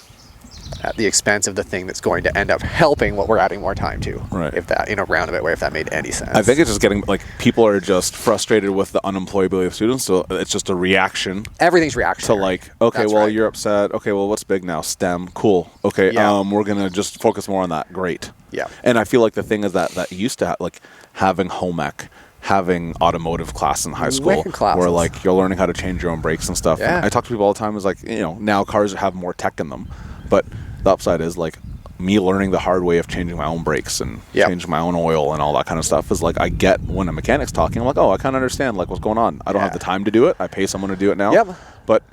at the expense of the thing that's going to end up helping what we're adding more time to. Right. If that, in a roundabout way, if that made any sense. I think it's just getting, like, people are just frustrated with the unemployability of students, so it's just a reaction. Everything's reactionary. To like, okay, That's well, right. you're upset. Okay, well, what's big now? STEM. Cool. Okay, we're going to just focus more on that. Great. Yeah. And I feel like the thing is that used to like having home ec, having automotive class in high school, where like you're learning how to change your own brakes and stuff. Yeah. And I talk to people all the time, is like, now cars have more tech in them, but the upside is like me learning the hard way of changing my own brakes and changing my own oil and all that kind of stuff is like, I get when a mechanic's talking, I'm like, oh, I kind of understand like what's going on. I don't have the time to do it. I pay someone to do it now. Yep. But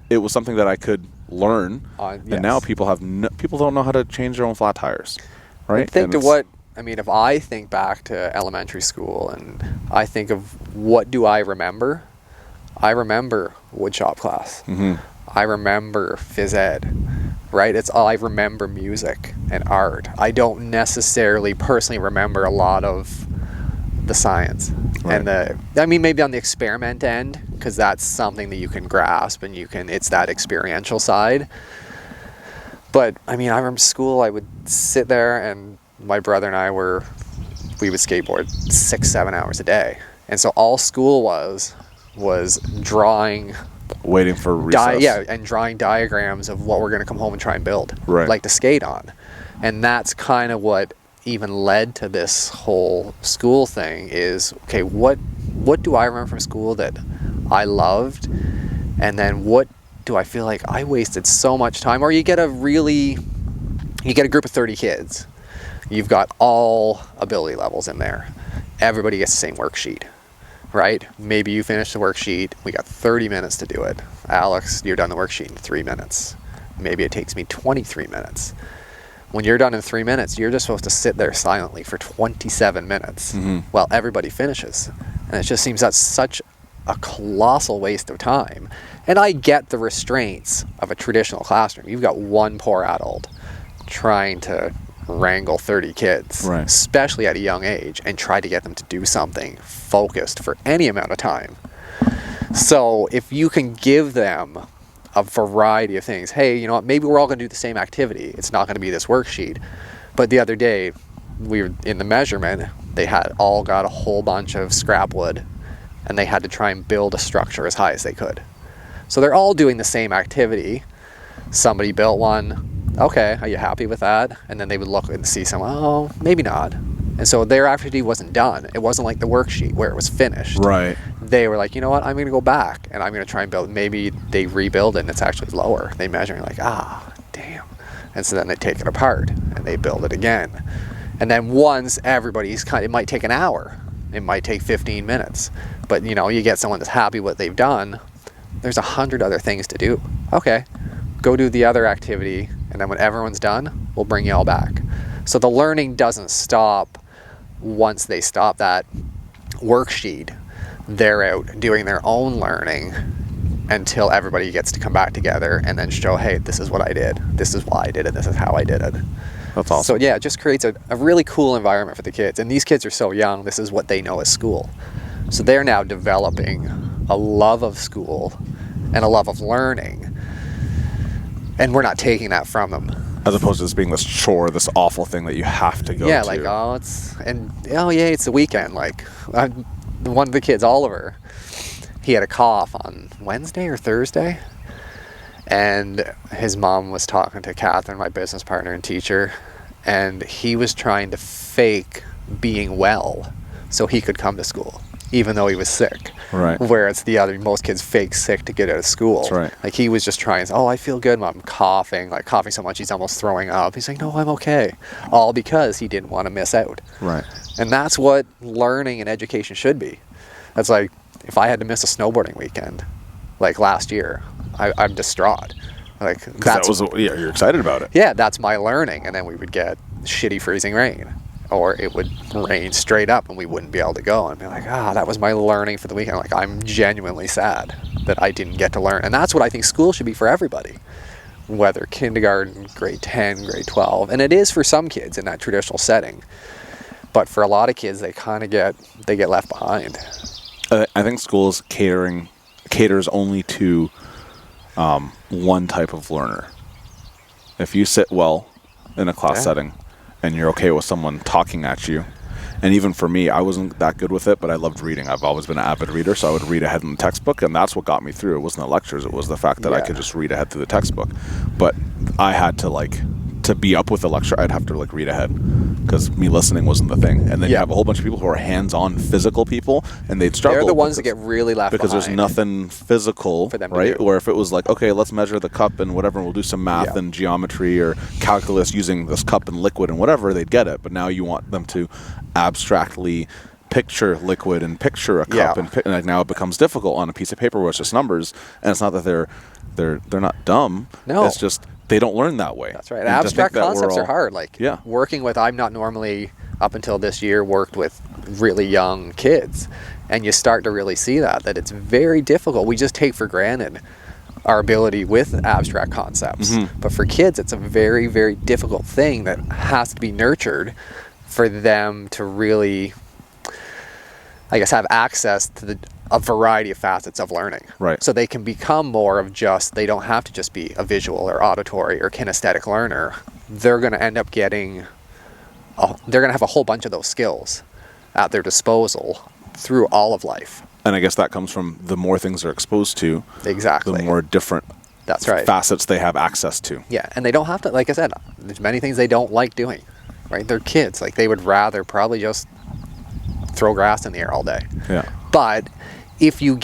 it was something that I could learn, and now people don't know how to change their own flat tires, right? If I think back to elementary school and I think of what do I remember woodshop class. Mm-hmm. I remember phys ed, right? I remember music and art. I don't necessarily personally remember a lot of the science. Right. And maybe on the experiment end, because that's something that you can grasp and it's that experiential side. But I remember school, I would sit there and my brother and I we would skateboard 6-7 hours a day. And so all school was drawing, waiting for recess. and drawing diagrams of what we're going to come home and try and build, right, like to skate on. And that's kind of what even led to this whole school thing is, okay, what do I remember from school that I loved? And then what do I feel like I wasted so much time? Or you get a group of 30 kids. You've got all ability levels in there. Everybody gets the same worksheet, right? Maybe you finish the worksheet. We got 30 minutes to do it. Alex, you're done the worksheet in 3 minutes. Maybe it takes me 23 minutes. When you're done in 3 minutes, you're just supposed to sit there silently for 27 minutes while everybody finishes. And it just seems that's such a colossal waste of time. And I get the restraints of a traditional classroom. You've got one poor adult trying to wrangle 30 kids, Right. especially at a young age, and try to get them to do something focused for any amount of time. So if you can give them a variety of things, hey, you know what, maybe we're all going to do the same activity. It's not going to be this worksheet. But the other day, we were in the measurement, they had all got a whole bunch of scrap wood, and they had to try and build a structure as high as they could. So they're all doing the same activity. Somebody built one. Okay, are you happy with that? And then they would look and see someone, oh, maybe not. And so their activity wasn't done. It wasn't like the worksheet where it was finished. Right. They were like, you know what, I'm going to go back and I'm going to try and build. Maybe they rebuild it and it's actually lower. They measure and like, damn. And so then they take it apart and they build it again. And then once everybody's it might take an hour. It might take 15 minutes. But, you know, you get someone that's happy what they've done. There's 100 other things to do. Okay, go do the other activity. And then when everyone's done, we'll bring you all back. So the learning doesn't stop once they stop that worksheet. They're out doing their own learning until everybody gets to come back together and then show, hey, this is what I did. This is why I did it. This is how I did it. That's awesome. So yeah, it just creates a really cool environment for the kids. And these kids are so young. This is what they know at school. So they're now developing a love of school and a love of learning. And we're not taking that from them. As opposed to this being this chore, this awful thing that you have to go to. Yeah, like, it's the weekend. Like, one of the kids, Oliver, he had a cough on Wednesday or Thursday. And his mom was talking to Catherine, my business partner and teacher, and he was trying to fake being well so he could come to school, even though he was sick. Right. Whereas most kids fake sick to get out of school. That's right. Like he was just trying, I feel good, Mom, coughing so much he's almost throwing up. He's like, no, I'm okay. All because he didn't want to miss out. Right. And that's what learning and education should be. That's like, if I had to miss a snowboarding weekend, like last year, I'm distraught. Like you're excited about it. Yeah, that's my learning. And then we would get shitty freezing rain. Or it would rain straight up and we wouldn't be able to go. And be like, that was my learning for the weekend. Like, I'm genuinely sad that I didn't get to learn. And that's what I think school should be for everybody. Whether kindergarten, grade 10, grade 12. And it is for some kids in that traditional setting. But for a lot of kids, they kind of get left behind. I think schools caters only to one type of learner. If you sit well in a class setting, and you're okay with someone talking at you. And even for me, I wasn't that good with it, but I loved reading. I've always been an avid reader, so I would read ahead in the textbook, and that's what got me through. It wasn't the lectures, it was the fact that I could just read ahead through the textbook. But I had to be up with the lecture, I'd have to read ahead, because me listening wasn't the thing. And then you have a whole bunch of people who are hands-on physical people, and they'd struggle. They're the ones that get really left because behind. There's nothing physical for them to right? do. Or if it was like, okay, let's measure the cup and whatever, and we'll do some math and geometry or calculus using this cup and liquid and whatever, they'd get it. But now you want them to abstractly picture liquid and picture a cup, and like now it becomes difficult on a piece of paper where it's just numbers. And it's not that they're not dumb. No, it's just they don't learn that way. That's right. And abstract concepts are hard. Like working with, I'm not normally, up until this year, worked with really young kids. And you start to really see that it's very difficult. We just take for granted our ability with abstract concepts. Mm-hmm. But for kids, it's a very, very difficult thing that has to be nurtured for them to really, I guess, have access to a variety of facets of learning. Right. So they can become more of they don't have to just be a visual or auditory or kinesthetic learner. They're going to end up they're going to have a whole bunch of those skills at their disposal through all of life. And I guess that comes from the more things they're exposed to. Exactly. The more different facets they have access to. Yeah, and they don't have to, like I said, there's many things they don't like doing, right? They're kids. Like, they would rather probably just throw grass in the air all day. Yeah. But if you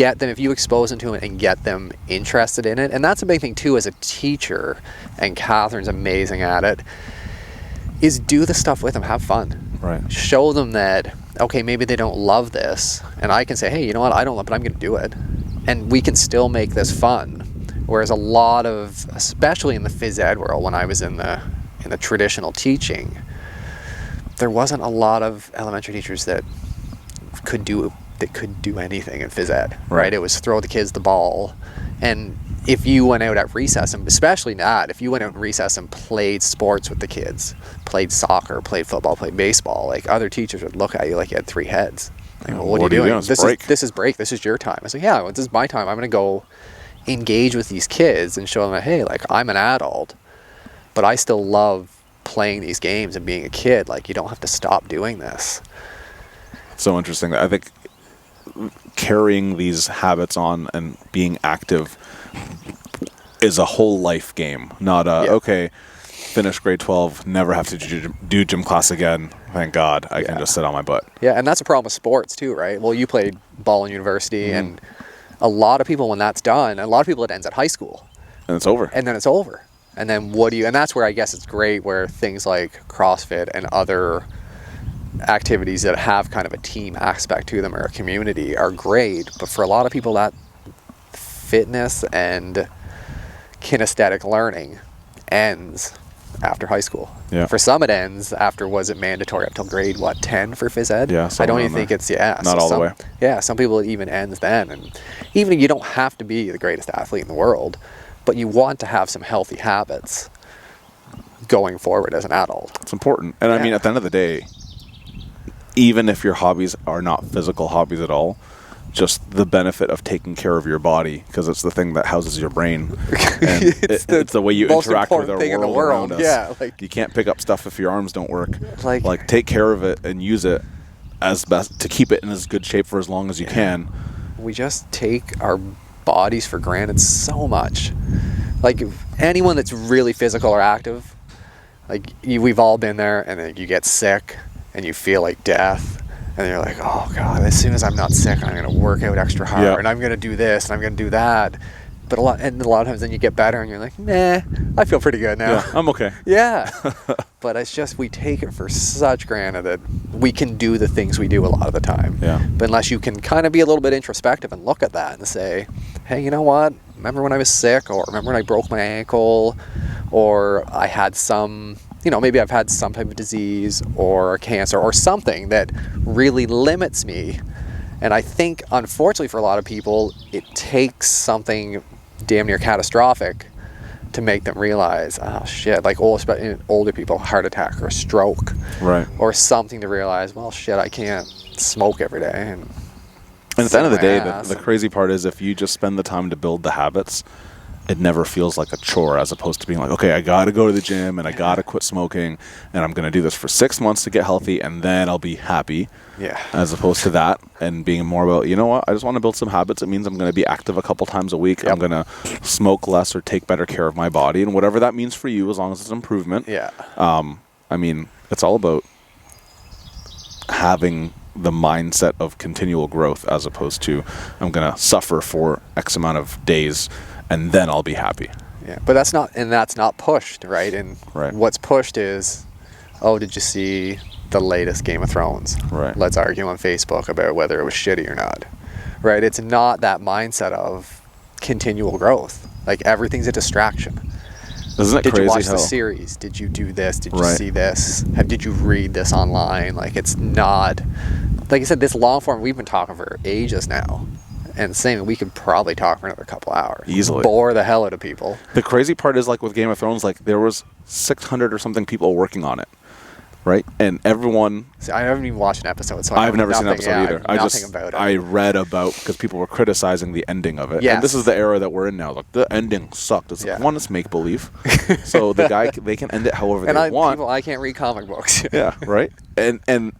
expose them to it and get them interested in it, and that's a big thing too as a teacher, and Catherine's amazing at it, is do the stuff with them, have fun. Right. Show them that, okay, maybe they don't love this, and I can say, hey, you know what, I don't love it, but I'm going to do it. And we can still make this fun. Whereas a lot of, especially in the phys ed world, when I was in the traditional teaching, there wasn't a lot of elementary teachers that could do anything in phys ed, right? It was throw the kids the ball. And if you went out at recess, and especially not, if you went out in recess and played sports with the kids, played soccer, played football, played baseball, like other teachers would look at you like you had 3 heads. Like, well, what are you doing? This is break. This is your time. I was like, yeah, well, this is my time. I'm going to go engage with these kids and show them that, hey, like I'm an adult, but I still love playing these games and being a kid. Like, you don't have to stop doing this. So interesting. I think carrying these habits on and being active is a whole life game, not okay, finish grade 12, never have to do gym class again, thank God, I can just sit on my butt. Yeah, and that's a problem with sports too, right? Well, you played ball in university, and a lot of people, when that's done, a lot of people, it ends at high school. And it's over. And then it's over. And then what do you, and that's where I guess it's great where things like CrossFit and other activities that have kind of a team aspect to them or a community are great. But for a lot of people, that fitness and kinesthetic learning ends after high school. Yeah. For some, it ends after, was it mandatory up till grade 10 for phys ed? Yeah. I don't even think it's not all the way. Yeah. Some people, it even ends then. And even you don't have to be the greatest athlete in the world, but you want to have some healthy habits going forward as an adult. It's important. And I mean, at the end of the day, even if your hobbies are not physical hobbies at all, just the benefit of taking care of your body, because it's the thing that houses your brain. And it's the way you interact with our world around us. Yeah, like, you can't pick up stuff if your arms don't work. Like take care of it and use it as best to keep it in as good shape for as long as you can. We just take our bodies for granted so much. Like, anyone that's really physical or active, like we've all been there, and then you get sick and you feel like death. And you're like, oh God, as soon as I'm not sick, I'm going to work out extra hard, and I'm going to do this, and I'm going to do that. But a lot of times then you get better, and you're like, nah, I feel pretty good now. Yeah, I'm okay. Yeah. But it's just, we take it for such granted that we can do the things we do a lot of the time. Yeah. But unless you can kind of be a little bit introspective and look at that and say, hey, you know what? Remember when I was sick, or remember when I broke my ankle, or I had some... maybe I've had some type of disease or cancer or something that really limits me. And I think, unfortunately for a lot of people, it takes something damn near catastrophic to make them realize, oh shit, like older people, heart attack or a stroke. Right. Or something to realize, well, shit, I can't smoke every day. And at the end of the day, the crazy part is if you just spend the time to build the habits, it never feels like a chore, as opposed to being like, okay, I got to go to the gym and I got to quit smoking and I'm going to do this for 6 months to get healthy and then I'll be happy. Yeah. As opposed to that and being more about, you know what, I just want to build some habits. It means I'm going to be active a couple times a week. Yep. I'm going to smoke less or take better care of my body, and whatever that means for you, as long as it's improvement. Yeah. I mean, it's all about having the mindset of continual growth, as opposed to I'm going to suffer for X amount of days and then I'll be happy. Yeah, but that's not pushed, right? And what's pushed is, oh, did you see the latest Game of Thrones? Right. Let's argue on Facebook about whether it was shitty or not. Right? It's not that mindset of continual growth. Like, everything's a distraction. Isn't it crazy? Did you watch the series? Did you do this? Did you see this? Did you read this online? Like, it's not, like I said, this long form, we've been talking for ages now. And same, we could probably talk for another couple hours. Easily. Bore the hell out of people. The crazy part is, like with Game of Thrones, like there was 600 or something people working on it, right? And everyone... See, I haven't even watched an episode, so I've never seen an episode either. About it. I read about, because people were criticizing the ending of it. Yes. And this is the era that we're in now. Like, the ending sucked. It's like, one, it's make-believe. So they can end it however they want. I can't read comic books. Yeah, right? And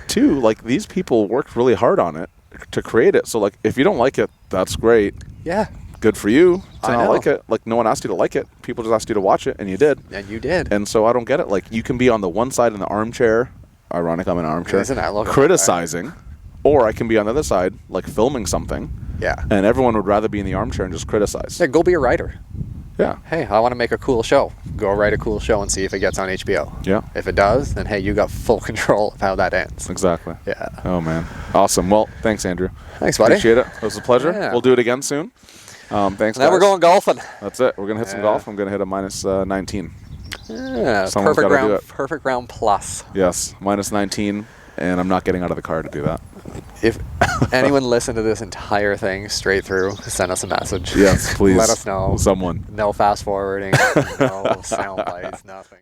two, like, these people worked really hard on it to create it. So, like, if you don't like it, that's great. Yeah. Good for you to not like it. Like, no one asked you to like it. People just asked you to watch it, and you did. And you did. And so I don't get it. Like, you can be on the one side in the armchair. Ironic, I'm in an armchair. Criticizing. Or I can be on the other side, like, filming something. Yeah. And everyone would rather be in the armchair and just criticize. Yeah, go be a writer. Yeah. Hey, I want to make a cool show. Go write a cool show and see if it gets on HBO. Yeah. If it does, then hey, you got full control of how that ends. Exactly. Yeah. Oh, man. Awesome. Well, thanks, Andrew. Thanks, buddy. Appreciate it. It was a pleasure. Yeah. We'll do it again soon. Thanks, now guys. we're going golfing. That's it. We're going to hit some golf. I'm going to hit a minus 19. Yeah. Someone's perfect gotta round. do it. Perfect round plus. Yes. Minus 19. And I'm not getting out of the car to do that. if anyone listened to this entire thing straight through, send us a message. Yes, please. Let us know. Someone. No fast forwarding, no sound bites, nothing.